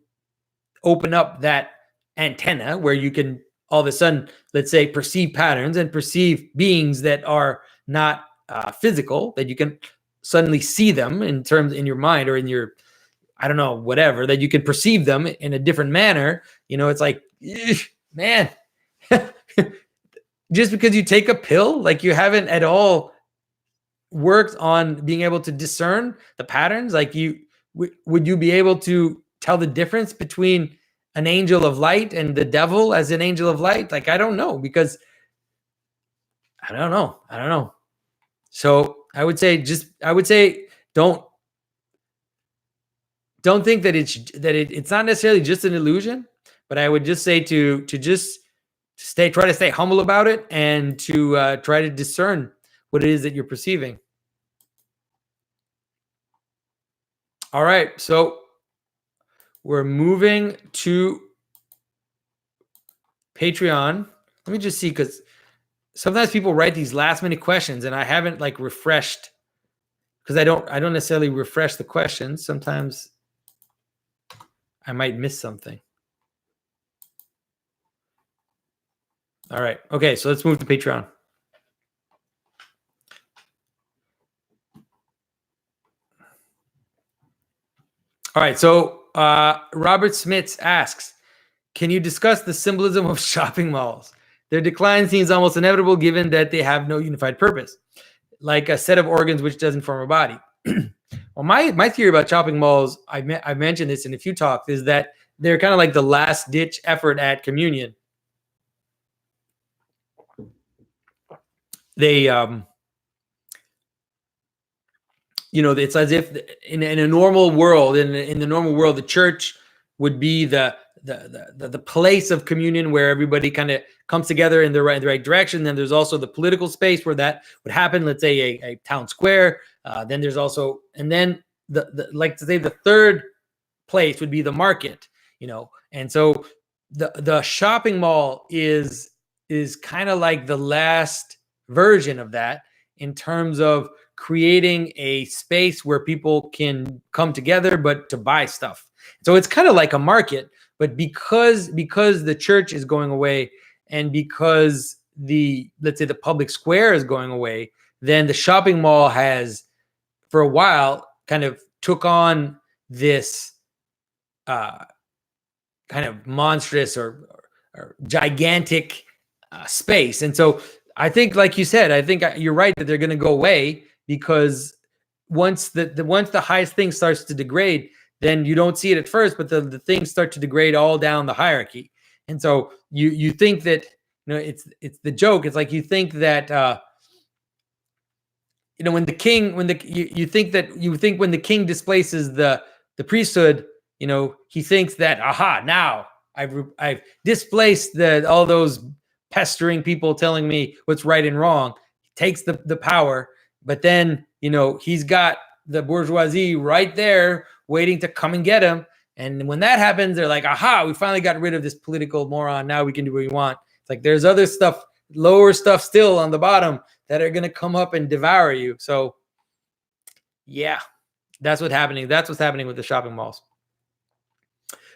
open up that antenna where you can all of a sudden, let's say, perceive patterns and perceive beings that are not physical, that you can suddenly see them in your mind or in your, I don't know, whatever, that you can perceive them in a different manner. It's like, man, just because you take a pill, like you haven't at all worked on being able to discern the patterns. Like would you be able to tell the difference between an angel of light and the devil as an angel of light? Like, I don't know, because I don't know. So I would say don't think that it's not necessarily just an illusion, but I would just say to just try to stay humble about it, and to try to discern what it is that you're perceiving. All right, so we're moving to Patreon. Let me just see, because sometimes people write these last minute questions and I haven't refreshed, because I don't necessarily refresh the questions. Sometimes I might miss something. All right. Okay, so let's move to Patreon. All right, so Robert Smits asks, can you discuss the symbolism of shopping malls? Their decline seems almost inevitable given that they have no unified purpose, like a set of organs which doesn't form a body. Well, my theory about shopping malls, I've mentioned this in a few talks, is that they're kind of like the last ditch effort at communion. They, it's as if in a normal world, in the normal world, the church would be the place of communion where everybody kind of comes together in the right direction. Then there's also the political space where that would happen. Let's say a town square. Then there's also, and then the third place would be the market. And so the shopping mall is kind of like the last version of that, in terms of creating a space where people can come together, but to buy stuff. So it's kind of like a market, but because the church is going away, and because let's say the public square is going away, then the shopping mall has, for a while, kind of took on this kind of monstrous or gigantic space. And so I think, like you said, I think you're right that they're going to go away, because once the highest thing starts to degrade, then you don't see it at first, but the things start to degrade all down the hierarchy. And so you think that, it's the joke. It's like you think that when the king when the king displaces the priesthood, he thinks that, aha, now I've displaced all those pestering people telling me what's right and wrong. He takes the power, but then he's got the bourgeoisie right there waiting to come and get him. And when that happens, they're like, aha, we finally got rid of this political moron. Now we can do what we want. It's like there's other stuff, lower stuff still on the bottom, that are going to come up and devour you. So yeah, that's what's happening. That's what's happening with the shopping malls.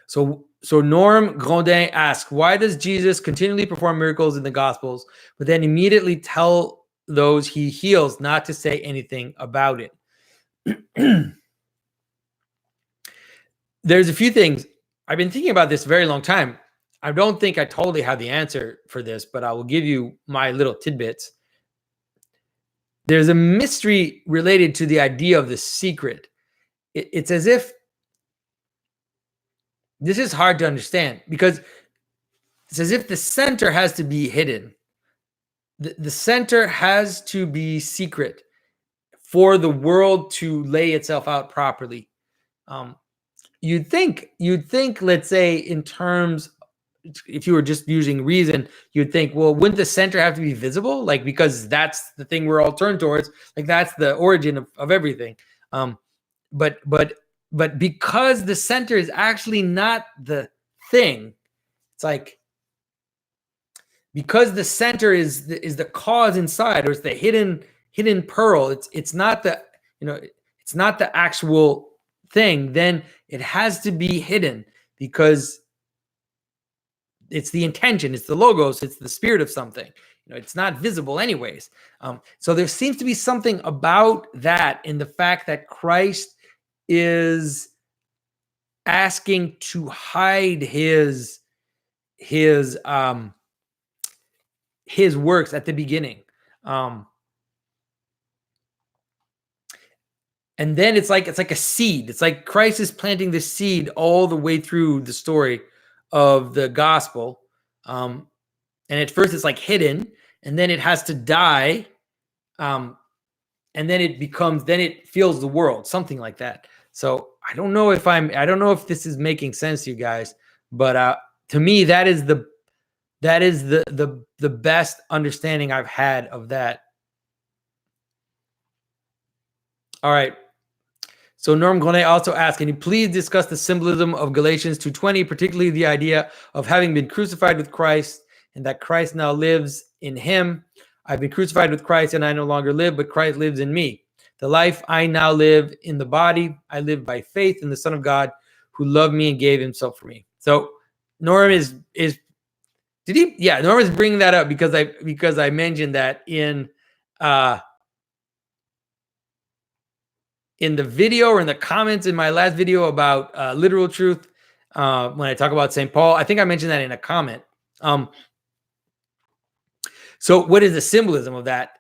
So Norm Grondin asks, why does Jesus continually perform miracles in the Gospels, but then immediately tell those he heals not to say anything about it? There's a few things. I've been thinking about this a very long time. I don't think I totally have the answer for this, but I will give you my little tidbits. there's a mystery related to the idea of the secret. It's as if this is hard to understand, because it's as if the center has to be hidden. The center has to be secret for the world to lay itself out properly. You'd think, let's say, in terms, if you were just using reason, you'd think, well, wouldn't the center have to be visible? Like, because that's the thing we're all turned towards. Like, that's the origin of everything. But because the center is actually not the thing, it's like, because the center is the cause inside, or it's the hidden pearl. It's not the, it's not the actual thing. Then it has to be hidden, because it's the intention, it's the logos, it's the spirit of something. It's not visible anyways. So there seems to be something about that in the fact that Christ is asking to hide his works at the beginning. And then it's like a seed. It's like Christ is planting the seed all the way through the story of the gospel. And at first it's like hidden, and then it has to die. And then it fills the world, something like that. So I don't know if this is making sense to you guys, but to me, that is the best understanding I've had of that. All right. So Norm Gonet also asked, can you please discuss the symbolism of Galatians 2:20, particularly the idea of having been crucified with Christ and that Christ now lives in him? I've been crucified with Christ and I no longer live, but Christ lives in me. The life I now live in the body, I live by faith in the Son of God who loved me and gave himself for me. So Norm Norm is bringing that up because I mentioned that in the video, or in the comments in my last video about literal truth, when I talk about St. Paul. I think I mentioned that in a comment. So what is the symbolism of that?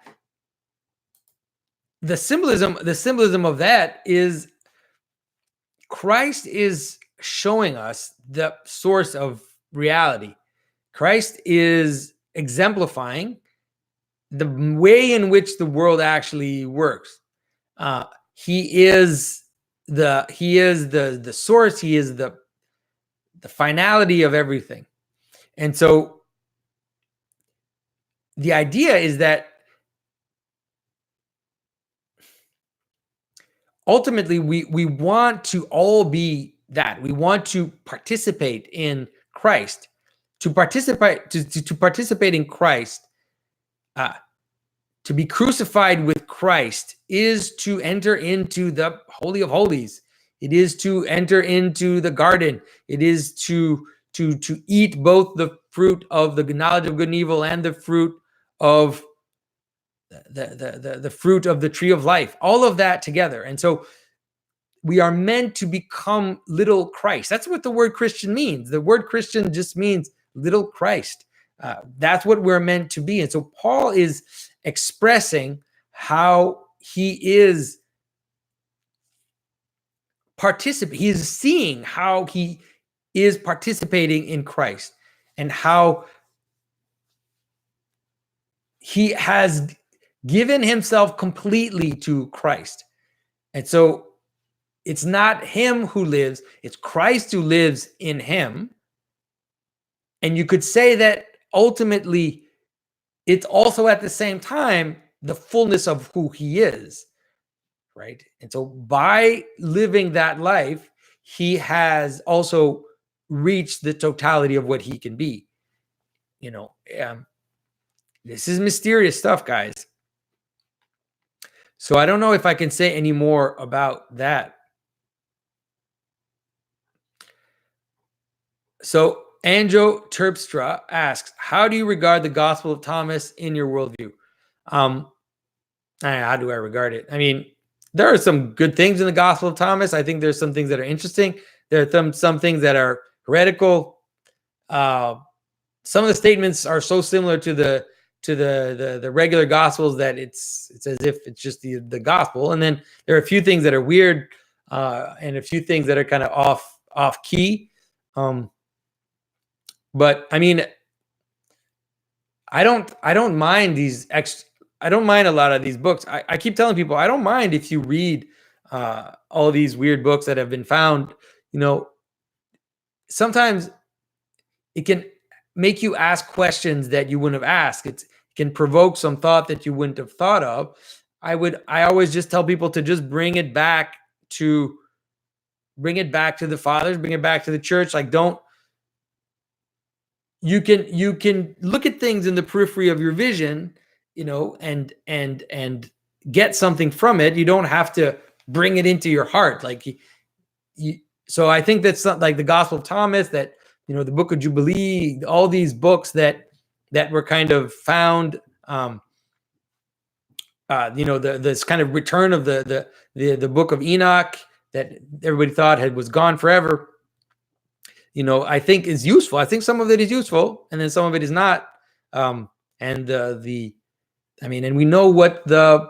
The symbolism of that is Christ is showing us the source of reality. Christ is exemplifying the way in which the world actually works. He is the source. He is the finality of everything. And so the idea is that ultimately we want to all be that. We want to participate in Christ. To participate in Christ, to be crucified with Christ is to enter into the Holy of Holies. It is to enter into the garden. It is to eat both the fruit of the knowledge of good and evil and the fruit of the fruit of the tree of life. All of that together. And so we are meant to become little Christ. That's what the word Christian means. The word Christian just means little Christ. That's what we're meant to be. And so Paul is expressing how he is he's seeing how he is participating in Christ, and how he has given himself completely to Christ. And so it's not him who lives, it's Christ who lives in him. And you could say that ultimately it's also at the same time the fullness of who he is, right? And so by living that life, he has also reached the totality of what he can be. This is mysterious stuff, guys. So I don't know if I can say any more about that. So Anjo Terpstra asks, how do you regard the Gospel of Thomas in your worldview? How do I regard it? I mean, there are some good things in the Gospel of Thomas. I think there's some things that are interesting. There are some things that are heretical. Some of the statements are so similar to the to the regular gospels that it's as if it's just the gospel. And then there are a few things that are weird, and a few things that are kind of off key. But I mean, I don't mind I don't mind a lot of these books. I keep telling people I don't mind if you read all these weird books that have been found. Sometimes it can make you ask questions that you wouldn't have asked. It can provoke some thought that you wouldn't have thought of. I always just tell people to just bring it back to the fathers, bring it back to the church. Like, you can look at things in the periphery of your vision, and get something from it. You don't have to bring it into your heart. Like so I think that's not like the Gospel of Thomas, that, the Book of Jubilee, all these books that were kind of found, this kind of return of the Book of Enoch that everybody thought was gone forever. I think is useful. I think some of it is useful, and then some of it is not. And we know what the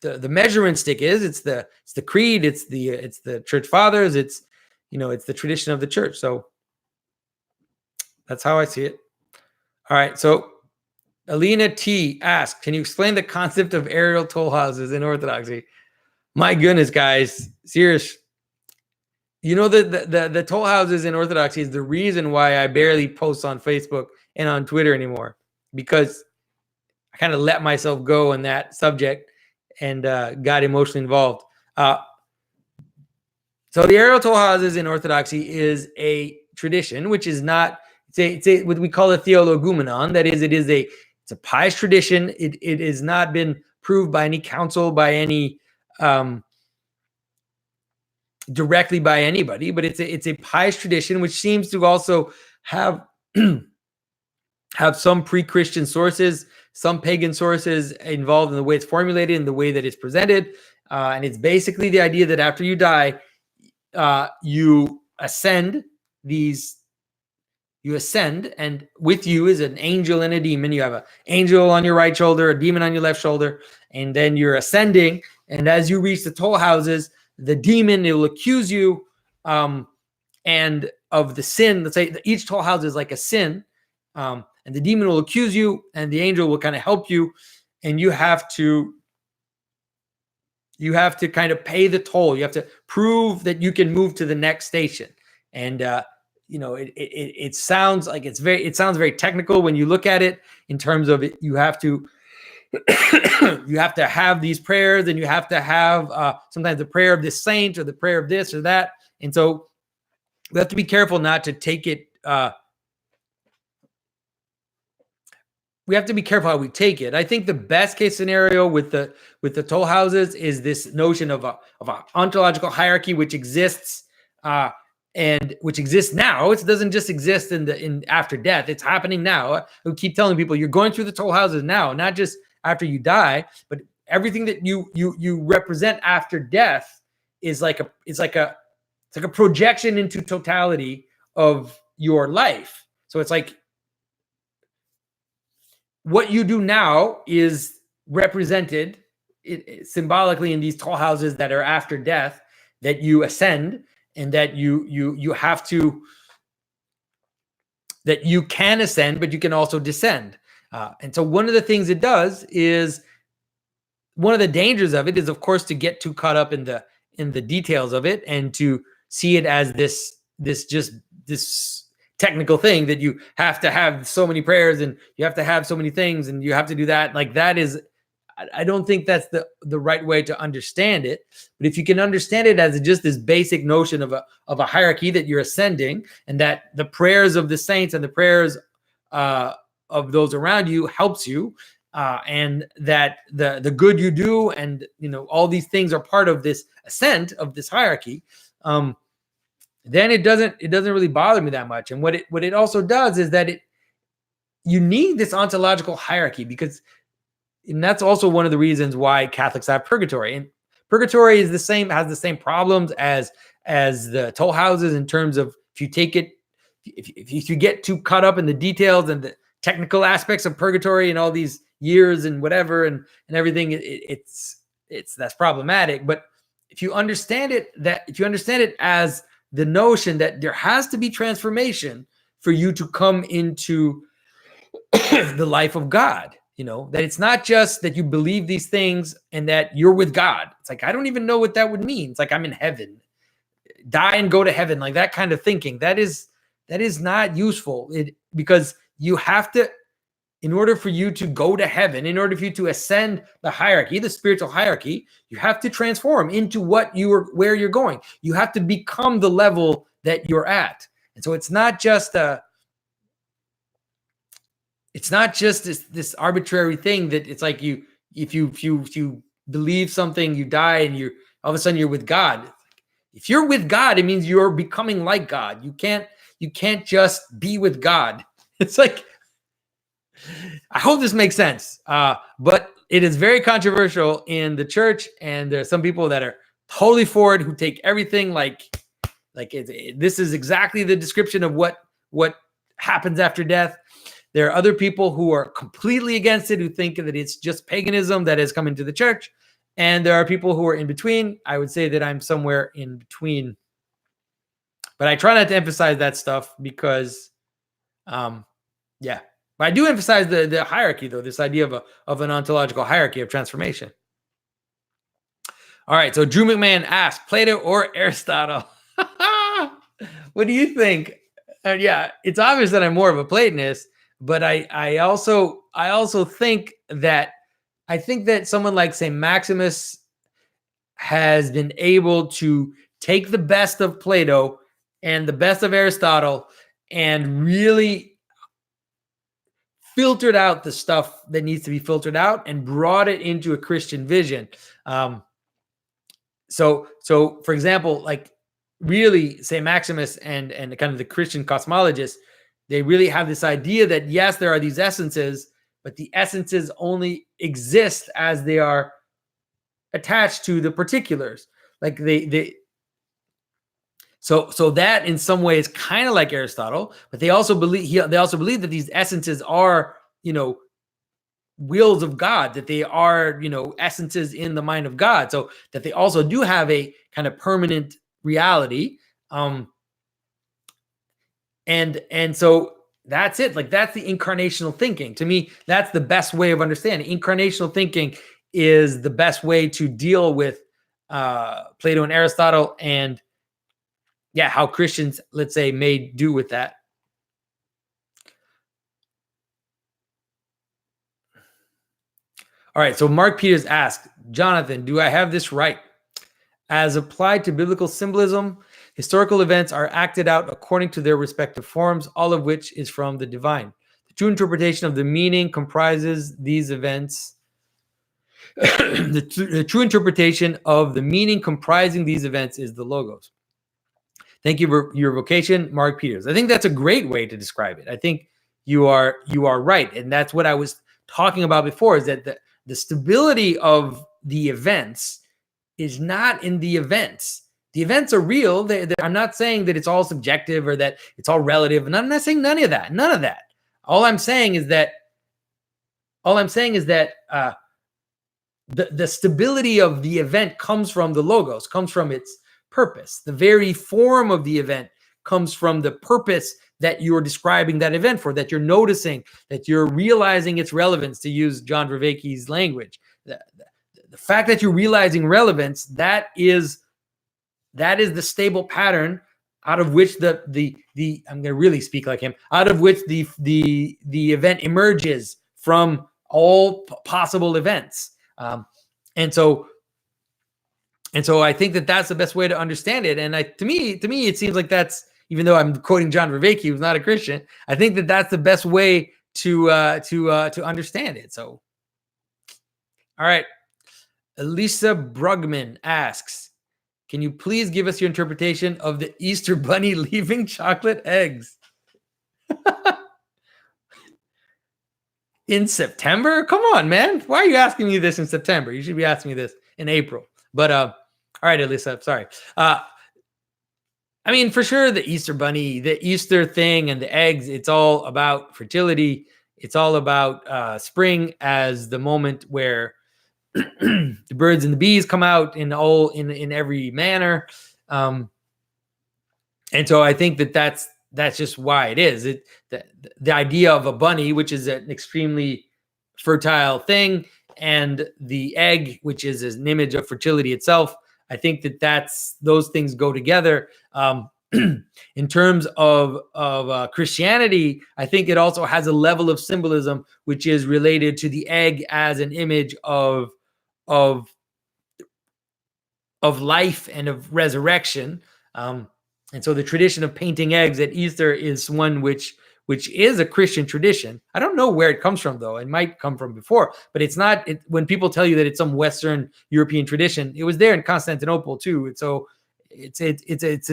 measuring stick is. It's the creed. It's the church fathers. It's the tradition of the church. So that's how I see it. All right. So Alina T asked, can you explain the concept of aerial toll houses in Orthodoxy? My goodness, guys, serious. The toll houses in Orthodoxy is the reason why I barely post on Facebook and on Twitter anymore, because I kind of let myself go in that subject and got emotionally involved. So the aerial toll houses in Orthodoxy is a tradition, which is not, it's what we call a theologumenon. That is, it's a pious tradition. It has not been proved by any council, by any directly by anybody, but it's a pious tradition, which seems to also have some pre-Christian sources, some pagan sources involved in the way it's formulated and the way that it's presented. And it's basically the idea that after you die, you ascend, and with you is an angel and a demon. You have an angel on your right shoulder, a demon on your left shoulder, and then you're ascending. And as you reach the toll houses, the demon, it will accuse you and of the sin. Let's say each toll house is like a sin, and the demon will accuse you, and the angel will kind of help you, and you have to kind of pay the toll. You have to prove that you can move to the next station. And it sounds like it sounds very technical when you look at it in terms of it. You have to have these prayers, and you have to have sometimes the prayer of this saint or the prayer of this or that. And so we have to be careful not to take it. We have to be careful how we take it. I think the best case scenario with the toll houses is this notion of a ontological hierarchy which exists and which exists now. It doesn't just exist in after death. It's happening now. I keep telling people you're going through the toll houses now, not just after you die, but everything that you represent after death is like a projection into totality of your life. So it's like what you do now is represented symbolically in these toll houses that are after death, that you ascend, and that you have to, that you can ascend, but you can also descend. And so one of the things it does is, one of the dangers of it is, of course, to get too caught up in the details of it and to see it as this technical thing that you have to have so many prayers and you have to have so many things and you have to do that. Like, that is, I don't think that's the right way to understand it. But if you can understand it as just this basic notion of a hierarchy, that you're ascending, and that the prayers of the saints and the prayers of those around you helps you, and that the good you do, and all these things are part of this ascent of this hierarchy, then it doesn't really bother me that much. And what it also does is that you need this ontological hierarchy, because, and that's also one of the reasons why Catholics have purgatory. And purgatory has the same problems as the toll houses, in terms of if you take it, if you get too caught up in the details and technical aspects of purgatory and all these years and whatever and everything, it's that's problematic. But if you understand it as the notion that there has to be transformation for you to come into the life of God, that it's not just that you believe these things and that you're with God. It's like, I don't even know what that would mean. It's like, I'm in heaven, die and go to heaven, like that kind of thinking. That is not useful. Because you have to, in order for you to go to heaven, in order for you to ascend the hierarchy, the spiritual hierarchy, you have to transform into where you're going. You have to become the level that you're at. And so it's not just this arbitrary thing that it's like if you believe something, you die and you all of a sudden you're with God. If you're with God, it means you're becoming like God. You can't just be with God. It's like, I hope this makes sense. But it is very controversial in the church, and there are some people that are totally for it, who take everything like this is exactly the description of what happens after death. There are other people who are completely against it, who think that it's just paganism that has come into the church. And there are people who are in between. I would say that I'm somewhere in between. But I try not to emphasize that stuff because, yeah. But I do emphasize the hierarchy, though, this idea of an ontological hierarchy of transformation. All right, so Drew McMahon asked, Plato or Aristotle? What do you think? Yeah, it's obvious that I'm more of a Platonist, but I also think that someone like St. Maximus has been able to take the best of Plato and the best of Aristotle and really filtered out the stuff that needs to be filtered out and brought it into a Christian vision. So for example, like really St. Maximus and kind of the Christian cosmologists, they really have this idea that yes, there are these essences, but the essences only exist as they are attached to the particulars. Like so that in some ways kind of like Aristotle, but they also believe that these essences are, wills of God, that they are, essences in the mind of God, so that they also do have a kind of permanent reality. And so that's it. Like that's the incarnational thinking. To me, that's the best way of understanding. Incarnational thinking is the best way to deal with Plato and Aristotle, and how Christians, let's say, may do with that. All right, so Mark Peters asked, Jonathan, do I have this right? As applied to biblical symbolism, historical events are acted out according to their respective forms, all of which is from the divine. The true interpretation of the meaning comprises these events. The true interpretation of the meaning comprising these events is the logos. Thank you for your vocation, Mark Peters. I think that's a great way to describe it. I think you are right, and that's what I was talking about before. Is that the stability of the events is not in the events. The events are real. I'm not saying that it's all subjective or that it's all relative. And I'm not saying none of that. None of that. All I'm saying is that the stability of the event comes from the logos, comes from its purpose. The very form of the event comes from the purpose that you're describing that event for, that you're noticing, that you're realizing its relevance, to use John Vervaeke's language. The fact that you're realizing relevance, that is the stable pattern out of which the I'm going to really speak like him, out of which the event emerges from all possible events. And so I think that that's the best way to understand it. And to me, it seems like that's, even though I'm quoting John Vervaeke, who's not a Christian, I think that that's the best way to understand it. So, all right. Elisa Brugman asks, can you please give us your interpretation of the Easter Bunny leaving chocolate eggs? In September? Come on, man. Why are you asking me this in September? You should be asking me this in April. But all right, Elisa, sorry. I mean, for sure, the Easter Bunny, the Easter thing and the eggs, it's all about fertility. It's all about spring as the moment where the birds and the bees come out in every manner. And so I think that's just why it is. The idea of a bunny, which is an extremely fertile thing, and the egg, which is an image of fertility itself. I think that's those things go together. In terms of Christianity, I think it also has a level of symbolism which is related to the egg as an image of life and of resurrection. And so the tradition of painting eggs at Easter is one which is a Christian tradition. I don't know where it comes from, though. It might come from before, but it's not. When people tell you that it's some Western European tradition, it was there in Constantinople too. And so it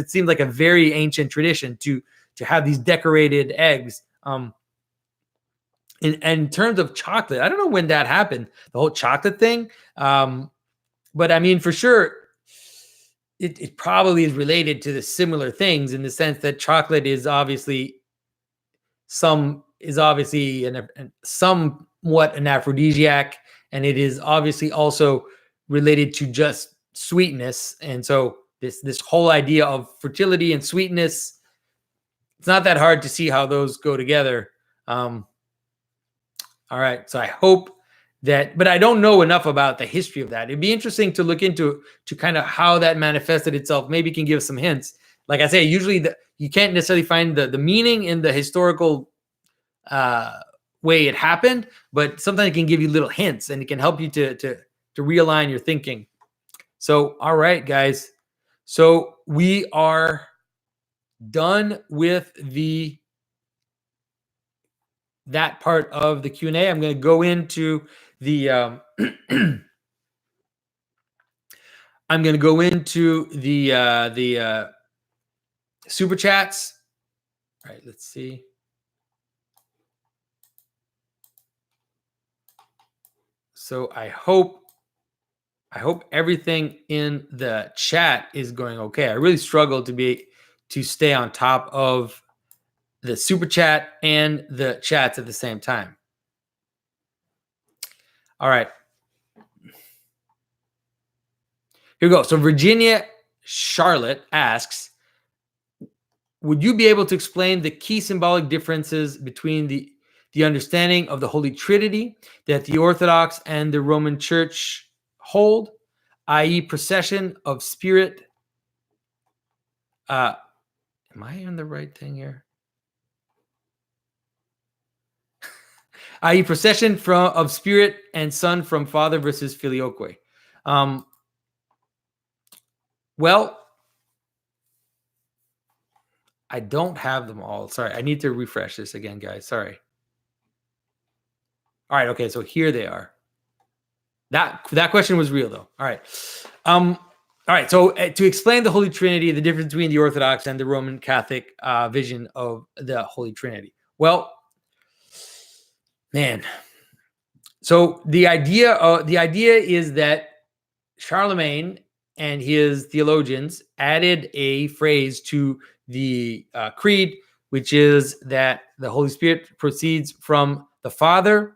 seems like a very ancient tradition to have these decorated eggs. In terms of chocolate, I don't know when that happened, the whole chocolate thing. But I mean, for sure, it probably is related to the similar things in the sense that chocolate is obviously somewhat an aphrodisiac, and it is obviously also related to just sweetness. And so this whole idea of fertility and sweetness, it's not that hard to see how those go together. All right, so I hope that, but I don't know enough about the history of that. It'd be interesting to look into kind of how that manifested itself. Maybe can give some hints. Like I say, usually you can't necessarily find the meaning in the historical way it happened, but sometimes it can give you little hints and it can help you to realign your thinking. So, all right, guys. So we are done with that part of the Q&A. I'm going to go into the I'm going to go into the super chats. All right, let's see. So I hope everything in the chat is going okay. I really struggled to stay on top of the super chat and the chats at the same time. All right. Here we go. So Virginia Charlotte asks, would you be able to explain the key symbolic differences between the understanding of the Holy Trinity that the Orthodox and the Roman Church hold, i.e. procession of spirit? Am I on the right thing here? i.e. procession of spirit and son from father versus filioque. Well, I don't have them all. Sorry, I need to refresh this again, guys. Sorry. All right, okay, so here they are. That question was real, though. All right. All right, so to explain the Holy Trinity, the difference between the Orthodox and the Roman Catholic vision of the Holy Trinity. Well, man. So the idea is that Charlemagne and his theologians added a phrase to the creed, which is that the Holy Spirit proceeds from the Father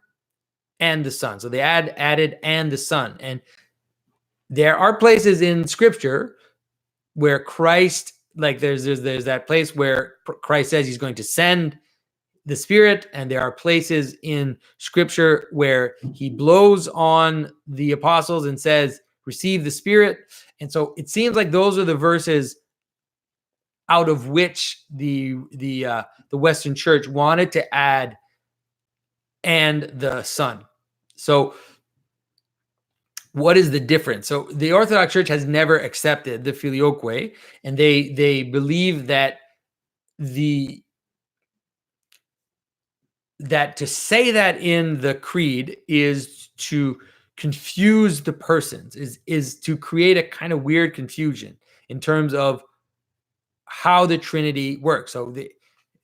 and the Son. So they added and the Son. And there are places in Scripture where Christ, like there's that place where Christ says he's going to send the Spirit, and there are places in Scripture where he blows on the apostles and says, receive the Spirit. And so it seems like those are the verses out of which the Western Church wanted to add and the Son. So what is the difference? So the Orthodox Church has never accepted the Filioque, and they believe that that to say that in the creed is to confuse the persons, is to create a kind of weird confusion in terms of how the Trinity works. So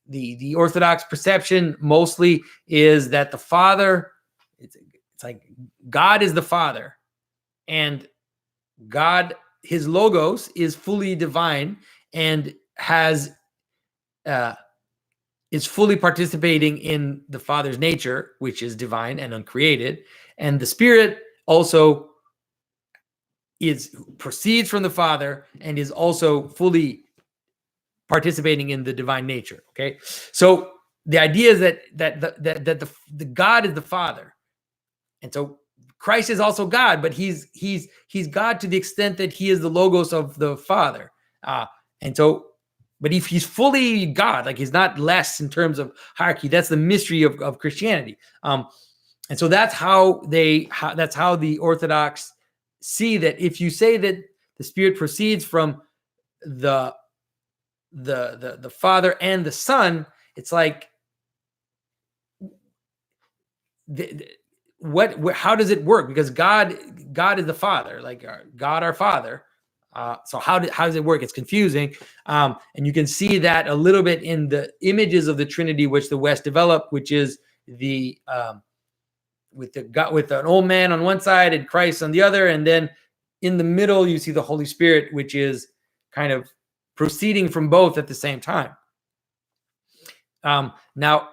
the Orthodox perception mostly is that the Father, it's like God is the Father, and God, his logos, is fully divine and has is fully participating in the Father's nature, which is divine and uncreated, and the Spirit also proceeds from the Father and is also fully participating in the divine nature. Okay, so the idea is that the God is the Father, and so Christ is also God, but he's God to the extent that he is the logos of the Father, and so. But if he's fully God, like he's not less in terms of hierarchy, that's the mystery of Christianity. And so that's how the Orthodox see that. If you say that the Spirit proceeds from the Father and the Son, it's like how does it work? Because God is the Father, like God our Father. So how does it work? It's confusing, and you can see that a little bit in the images of the Trinity which the West developed, which is the with an old man on one side and Christ on the other, and then in the middle you see the Holy Spirit, which is kind of proceeding from both at the same time. Now,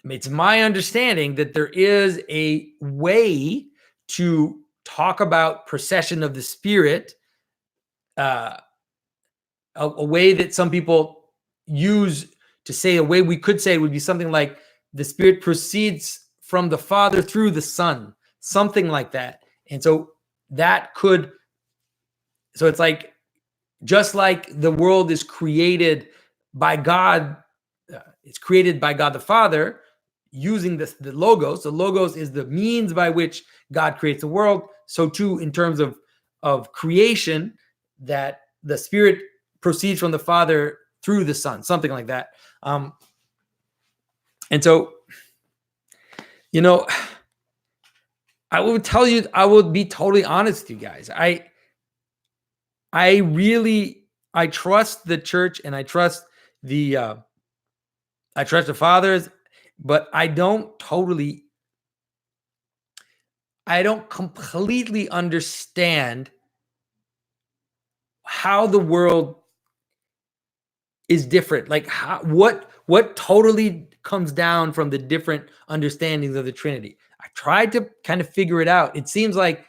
it's my understanding that there is a way to talk about procession of the Spirit. A way that some people use to say, a way we could say it would be something like the Spirit proceeds from the Father through the Son, something like that. And so it's like, just like the world is created by God, it's created by God the Father using the logos. The logos is the means by which God creates the world. So too, in terms of creation, that the Spirit proceeds from the Father through the Son, something like that. And so, I will tell you, I will be totally honest with you guys. I trust the church and I trust the fathers, but I don't completely understand how the world is different. Like what totally comes down from the different understandings of the Trinity. I tried to kind of figure it out. It seems like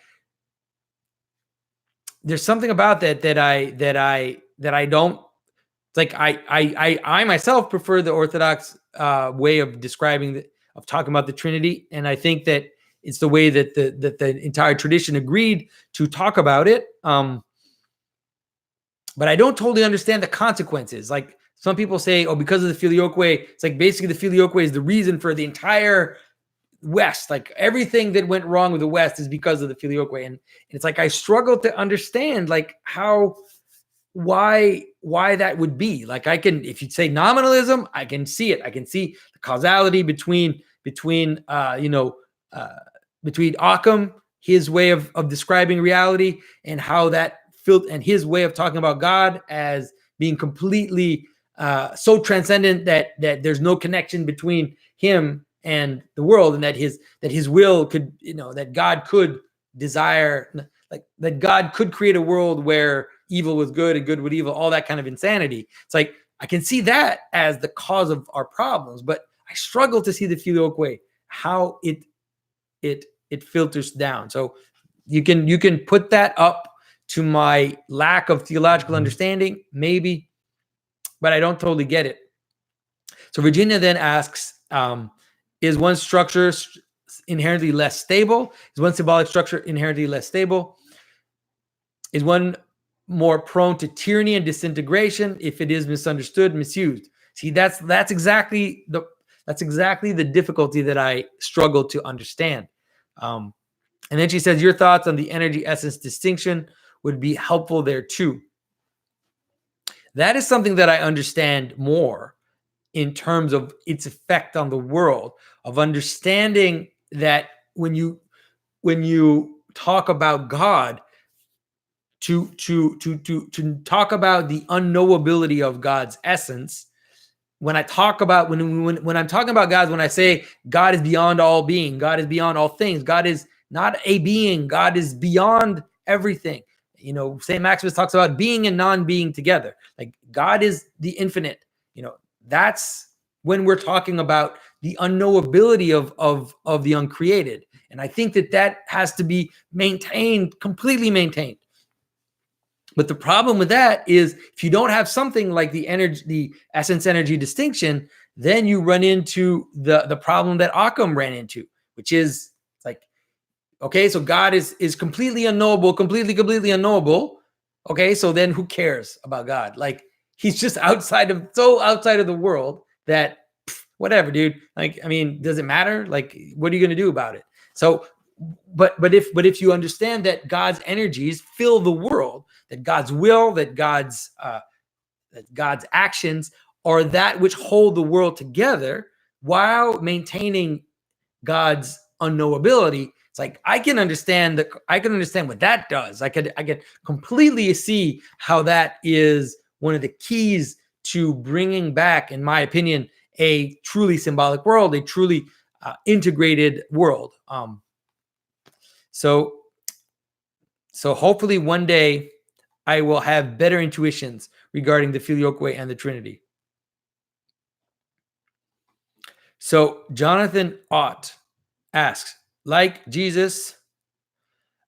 there's something about that I don't like. I myself prefer the Orthodox way of of talking about the Trinity, and I think that it's the way that the entire tradition agreed to talk about it. But I don't totally understand the consequences. Like some people say, oh, because of the Filioque, it's like basically the Filioque is the reason for the entire West. Like everything that went wrong with the West is because of the Filioque. And it's like I struggle to understand like why that would be. Like if you say nominalism, I can see it. I can see the causality between Occam, his way of describing reality, and how that and his way of talking about God as being completely so transcendent that there's no connection between him and the world, and that his will could, that God could desire, like that God could create a world where evil was good and good with evil, all that kind of insanity. It's like I can see that as the cause of our problems, but I struggle to see the Filioque, how it filters down. So you can put that up to my lack of theological understanding, maybe, but I don't totally get it. So Virginia then asks, is one structure inherently less stable? Is one symbolic structure inherently less stable? Is one more prone to tyranny and disintegration if it is misunderstood, misused? See, that's exactly the difficulty that I struggle to understand. And then she says, your thoughts on the energy essence distinction would be helpful there too. That is something that I understand more in terms of its effect on the world, of understanding that when you talk about God, to talk about the unknowability of God's essence. When I talk about when I'm talking about God, when I say God is beyond all being, God is beyond all things, God is not a being, God is beyond everything. St. Maximus talks about being and non-being together. Like God is the infinite. That's when we're talking about the unknowability of the uncreated. And I think that has to be maintained, completely maintained. But the problem with that is if you don't have something like the energy, the essence energy distinction, then you run into the problem that Occam ran into, which is like, okay, so God is completely unknowable, completely unknowable. Okay, so then who cares about God? Like, he's just outside of the world that whatever, dude. Like, I mean, does it matter? Like, what are you going to do about it? So, but if you understand that God's energies fill the world, that God's will, that God's actions are that which hold the world together while maintaining God's unknowability. It's like I can understand what that does. I could completely see how that is one of the keys to bringing back, in my opinion, a truly symbolic world, a truly integrated world. So hopefully one day I will have better intuitions regarding the Filioque and the Trinity. So Jonathan Ott asks, like Jesus,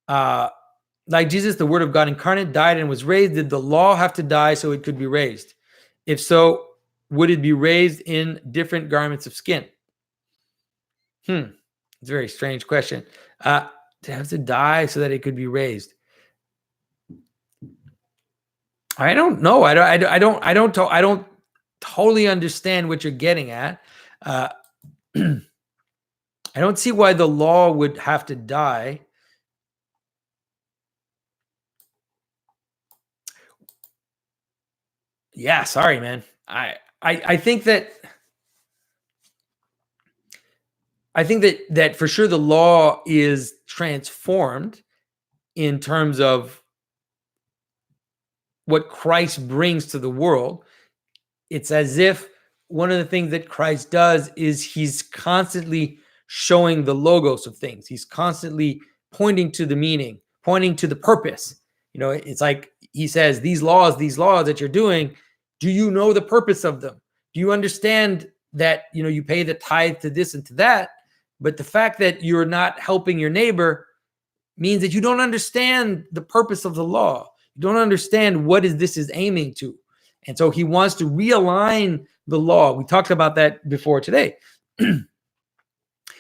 the Word of God incarnate died and was raised. Did the law have to die so it could be raised? If so, would it be raised in different garments of skin? It's a very strange question. To have to die so that it could be raised. I don't know. I don't totally understand what you're getting at. I don't see why the law would have to die. Yeah, sorry, man. I think that for sure the law is transformed in terms of what Christ brings to the world. It's as if one of the things that Christ does is he's constantly showing the logos of things. He's constantly pointing to the meaning, pointing to the purpose. You know, it's like he says, these laws that you're doing, do you know the purpose of them? Do you understand that, you know, you pay the tithe to this and to that, but the fact that you're not helping your neighbor means that you don't understand the purpose of the law. You don't understand what this is aiming to. And so he wants to realign the law. We talked about that before today.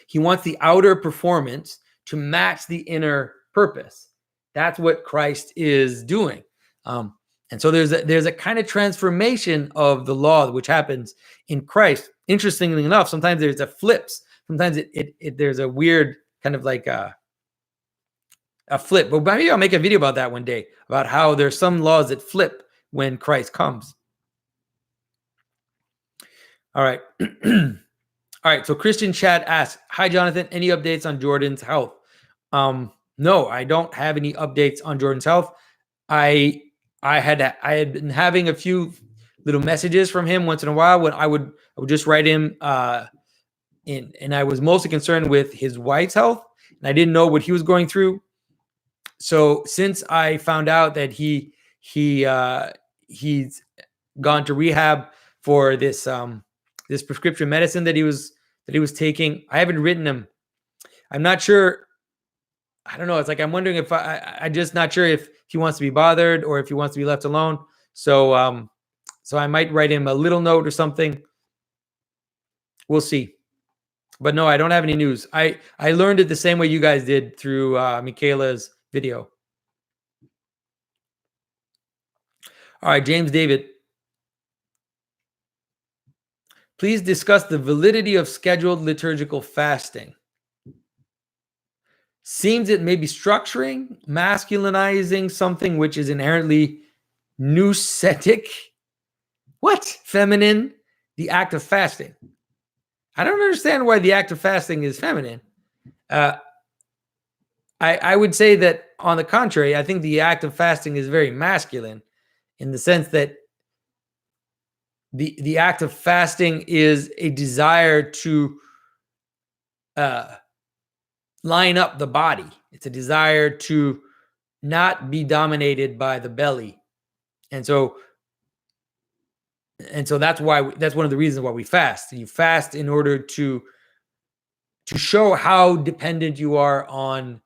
He wants the outer performance to match the inner purpose. That's what Christ is doing. And so there's a kind of transformation of the law which happens in Christ. Interestingly enough, sometimes there's a flips. Sometimes there's a weird kind of like a flip. But maybe I'll make a video about that one day, about how there's some laws that flip when Christ comes. All right. All right. So Christian Chat asks, hi, Jonathan, any updates on Jordan's health? No, I don't have any updates on Jordan's health. I had been having a few little messages from him once in a while when I would just write him and I was mostly concerned with his wife's health, and I didn't know what he was going through. So since I found out that he's gone to rehab for this this prescription medicine that he was taking, I haven't written him. I'm not sure. I don't know. It's like I'm wondering if I'm just not sure if he wants to be bothered or if he wants to be left alone. So so I might write him a little note or something. We'll see. But no, I don't have any news. I learned it the same way you guys did through Michaela's video. All right, James David. Please discuss the validity of scheduled liturgical fasting. Seems it may be structuring, masculinizing something which is inherently nousetic. What? Feminine? The act of fasting. I don't understand why the act of fasting is feminine. I would say that, on the contrary, I think the act of fasting is very masculine, in the sense that the act of fasting is a desire to line up the body. It's a desire to not be dominated by the belly. And so And so that's why, that's one of the reasons why we fast. You fast in order to show how dependent you are on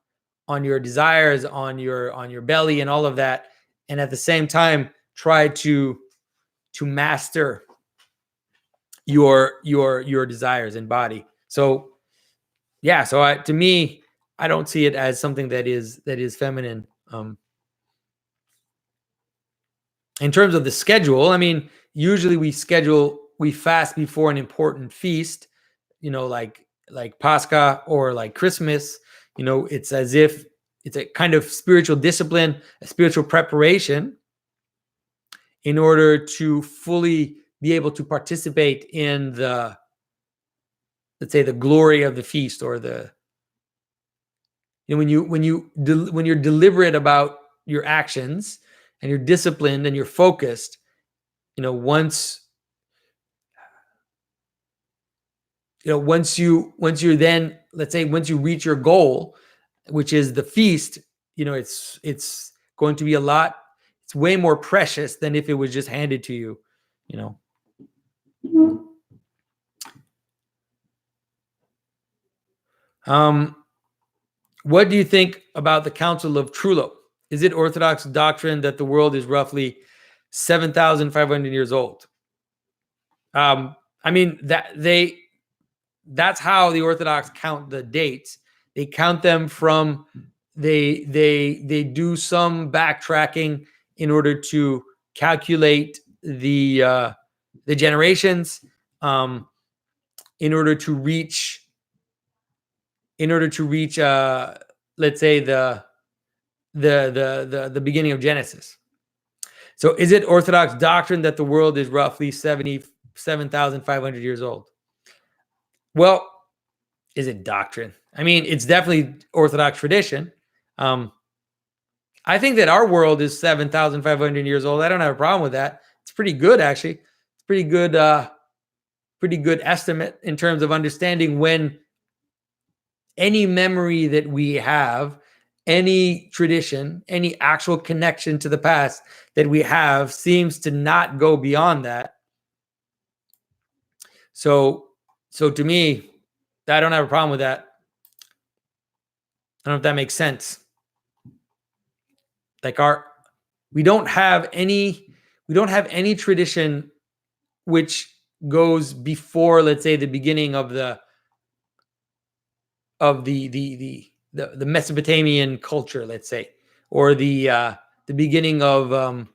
your desires, on your belly and all of that, and at the same time try to master your desires and body. So yeah, so to me, I don't see it as something that is feminine. In terms of the schedule, I mean, usually we fast before an important feast, like Pascha or like Christmas. It's as if it's a kind of spiritual discipline, a spiritual preparation in order to fully be able to participate in the, let's say, the glory of the feast, or the, when you're deliberate about your actions and you're disciplined and you're focused, once you're then, let's say, once you reach your goal, which is the feast, it's going to be it's way more precious than if it was just handed to you. What do you think about the Council of Trullo? Is it Orthodox doctrine that the world is roughly 7,500 years old? I mean, that's how the Orthodox count the dates. They count them from, they do some backtracking in order to calculate the generations, in order to reach let's say the beginning of Genesis. So is it Orthodox doctrine that the world is roughly 77,500 years old? Well, is it doctrine? I mean, it's definitely Orthodox tradition. I think that our world is 7,500 years old. I don't have a problem with that. It's pretty good, actually. It's pretty good estimate in terms of understanding when any memory that we have, any tradition, any actual connection to the past that we have seems to not go beyond that. So to me, I don't have a problem with that. I don't know if that makes sense. Like we don't have any tradition which goes before, let's say, the beginning of the Mesopotamian culture, let's say, or the beginning of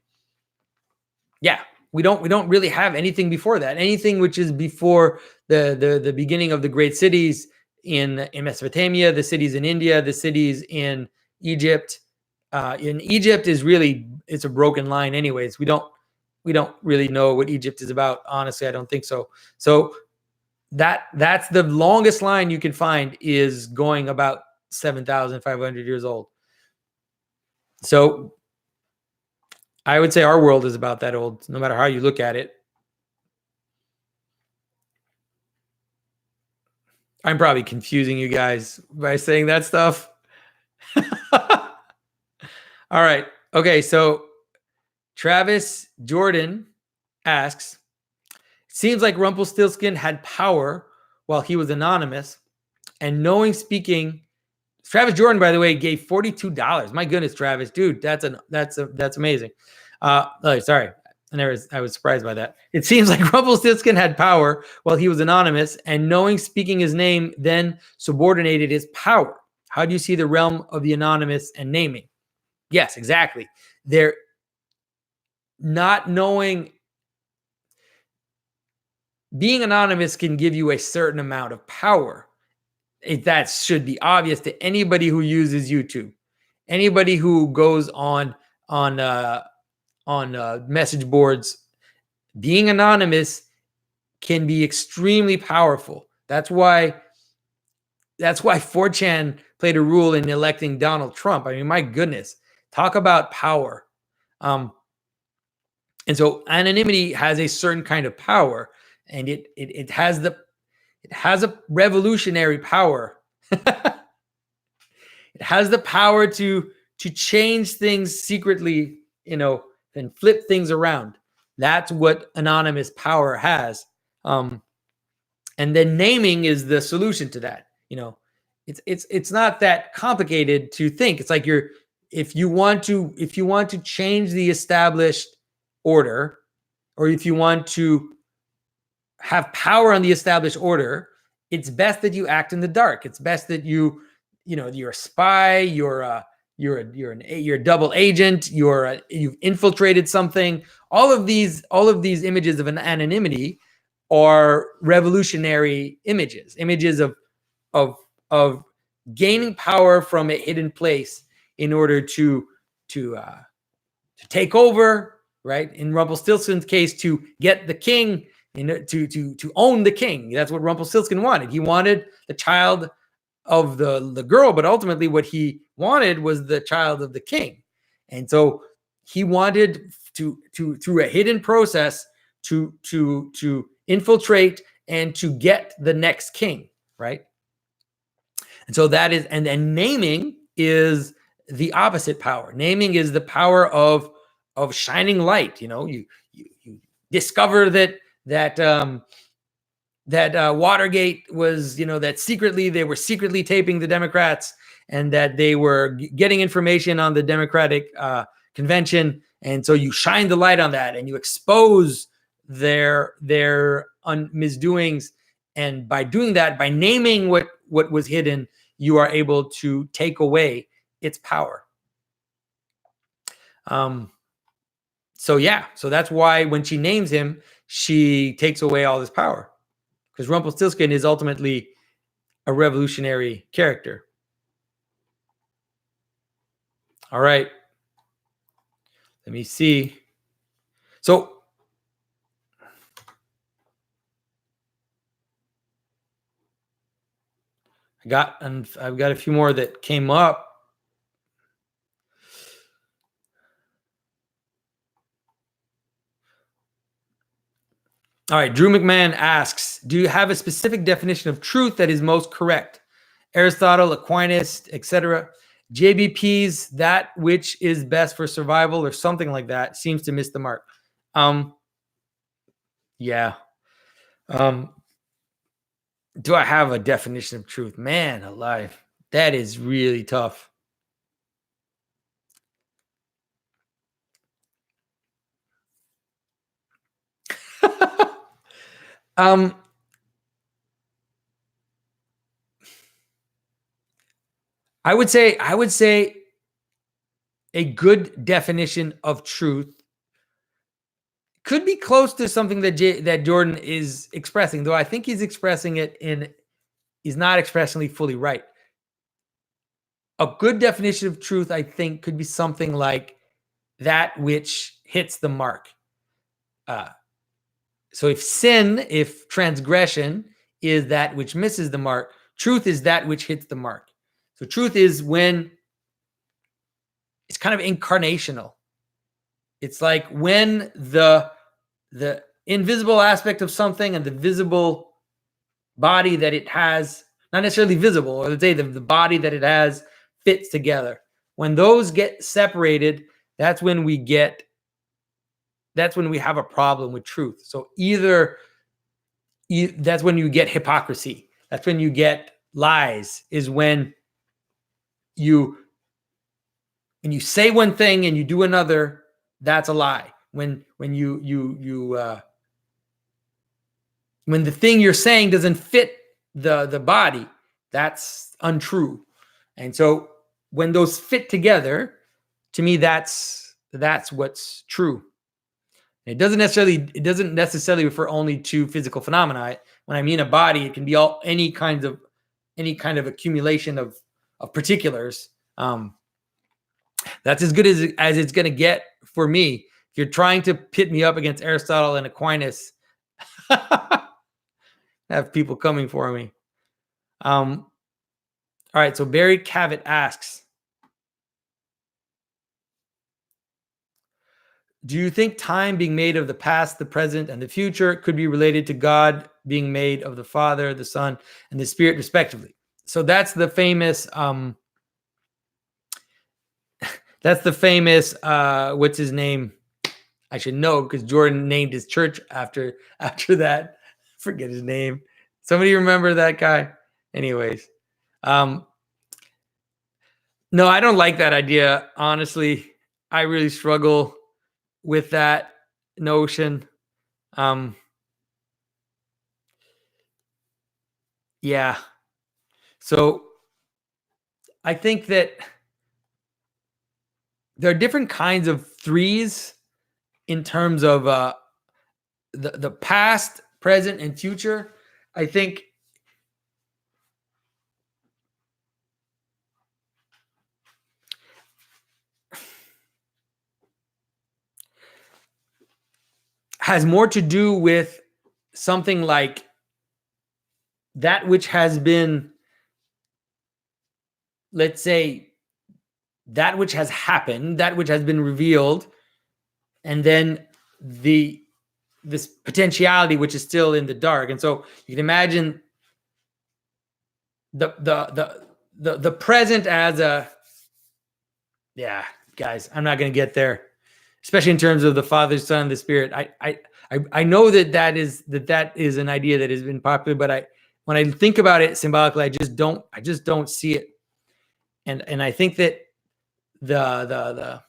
we don't really have anything before that. Anything which is before the beginning of the great cities in Mesopotamia, the cities in India, the cities in Egypt. In Egypt is really, it's a broken line anyways. We don't really know what Egypt is about. Honestly, I don't think so. So that's the longest line you can find, is going about 7,500 years old. So I would say our world is about that old, no matter how you look at it. I'm probably confusing you guys by saying that stuff. All right. Okay. So Travis Jordan asks, seems like Rumpelstiltskin had power while he was anonymous, and knowing speaking. Travis Jordan, by the way, gave $42. My goodness, Travis, dude, that's amazing. Sorry, I was surprised by that. It seems like Rumpelstiltskin had power while he was anonymous, and knowing speaking his name then subordinated his power. How do you see the realm of the anonymous and naming? Yes, exactly. They're not knowing. Being anonymous can give you a certain amount of power. That should be obvious to anybody who uses YouTube, anybody who goes on message boards. Being anonymous can be extremely powerful. That's why 4chan played a role in electing Donald Trump. I mean, my goodness, talk about power. And so anonymity has a certain kind of power, and it has a revolutionary power. It has the power to change things secretly, and flip things around. That's what anonymous power has. And then naming is the solution to that. It's not that complicated to think. It's like if you want to change the established order, or if you want to have power on the established order, it's best that you act in the dark. It's best that you're a spy, you're a double agent, you've infiltrated something. All of these images of an anonymity are revolutionary images of gaining power from a hidden place in order to take over, right? In Rumpelstiltskin's case, to get the king, to own the king. That's what Rumpelstiltskin wanted. He wanted the child of the girl, but ultimately what he wanted was the child of the king. And so he wanted to through a hidden process to infiltrate and to get the next king, right? And so that is, and naming is the opposite power. Naming is the power of shining light. You discover that Watergate was, that they were secretly taping the Democrats, and that they were getting information on the Democratic convention. And so you shine the light on that, and you expose their misdoings. And by doing that, by naming what was hidden, you are able to take away its power. So that's why when she names him, she takes away all his power, because Rumpelstiltskin is ultimately a revolutionary character. All right. Let me see. So I've got a few more that came up. All right, Drew McMahon asks, do you have a specific definition of truth that is most correct? Aristotle, Aquinas, etc. JBP's that which is best for survival or something like that seems to miss the mark. Yeah. Do I have a definition of truth? Man alive, that is really tough. I would say a good definition of truth could be close to something that Jordan is expressing, though I think he's expressing it he's not expressing it fully right. A good definition of truth, I think, could be something like that which hits the mark. So if transgression is that which misses the mark, truth is that which hits the mark. So truth is when it's kind of incarnational. It's like when the invisible aspect of something and the visible body that it has, not necessarily visible, or let's say the body that it has fits together. When those get separated, that's when we have a problem with truth. So that's when you get hypocrisy. That's when you get lies, is when you say one thing and you do another. That's a lie. When the thing you're saying doesn't fit the body, that's untrue. And so when those fit together, to me, that's what's true. It doesn't necessarily refer only to physical phenomena. When I mean a body, it can be any kind of accumulation of particulars. That's as good as it's going to get for me. If you're trying to pit me up against Aristotle and Aquinas, have people coming for me. All right, so Barry Cavett asks, do you think time being made of the past, the present, and the future could be related to God being made of the Father, the Son, and the Spirit, respectively? So that's the famous what's his name? I should know because Jordan named his church after that. Forget his name. Somebody remember that guy? Anyways, no, I don't like that idea. Honestly, I really struggle with that notion. Yeah. So I think that there are different kinds of threes in terms of the past, present, and future. I think has more to do with something like that which has been, let's say, that which has happened, that which has been revealed, and then this potentiality which is still in the dark. And so you can imagine the present as a, yeah, guys, I'm not going to get there, especially in terms of the Father, Son, and the Spirit. I know that is an idea that has been popular, but when I think about it symbolically, I just don't see it. And I think that the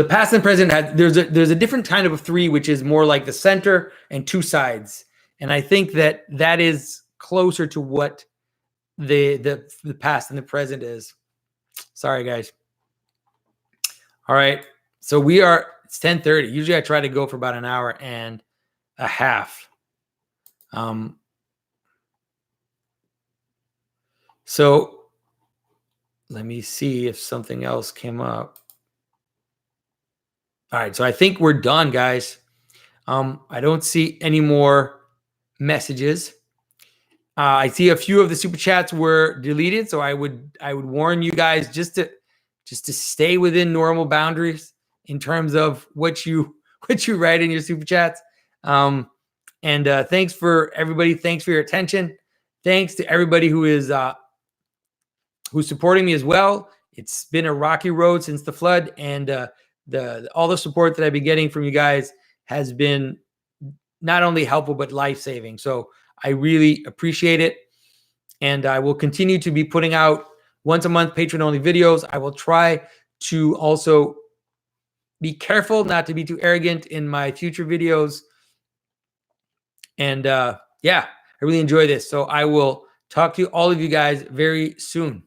past and present there's a different kind of a three, which is more like the center and two sides. And I think that is closer to what the past and the present is. Sorry, guys. All right. So it's 10:30. Usually I try to go for about an hour and a half. So let me see if something else came up. All right. So I think we're done, guys. I don't see any more messages. I see a few of the super chats were deleted, so I would warn you guys just to stay within normal boundaries in terms of what you write in your super chats. And thanks for everybody. Thanks for your attention. Thanks to everybody who's supporting me as well. It's been a rocky road since the flood, and all the support that I've been getting from you guys has been not only helpful but life-saving. So I really appreciate it. And I will continue to be putting out once a month patron-only videos. I will try to also be careful not to be too arrogant in my future videos. And yeah, I really enjoy this. So I will talk to all of you guys very soon.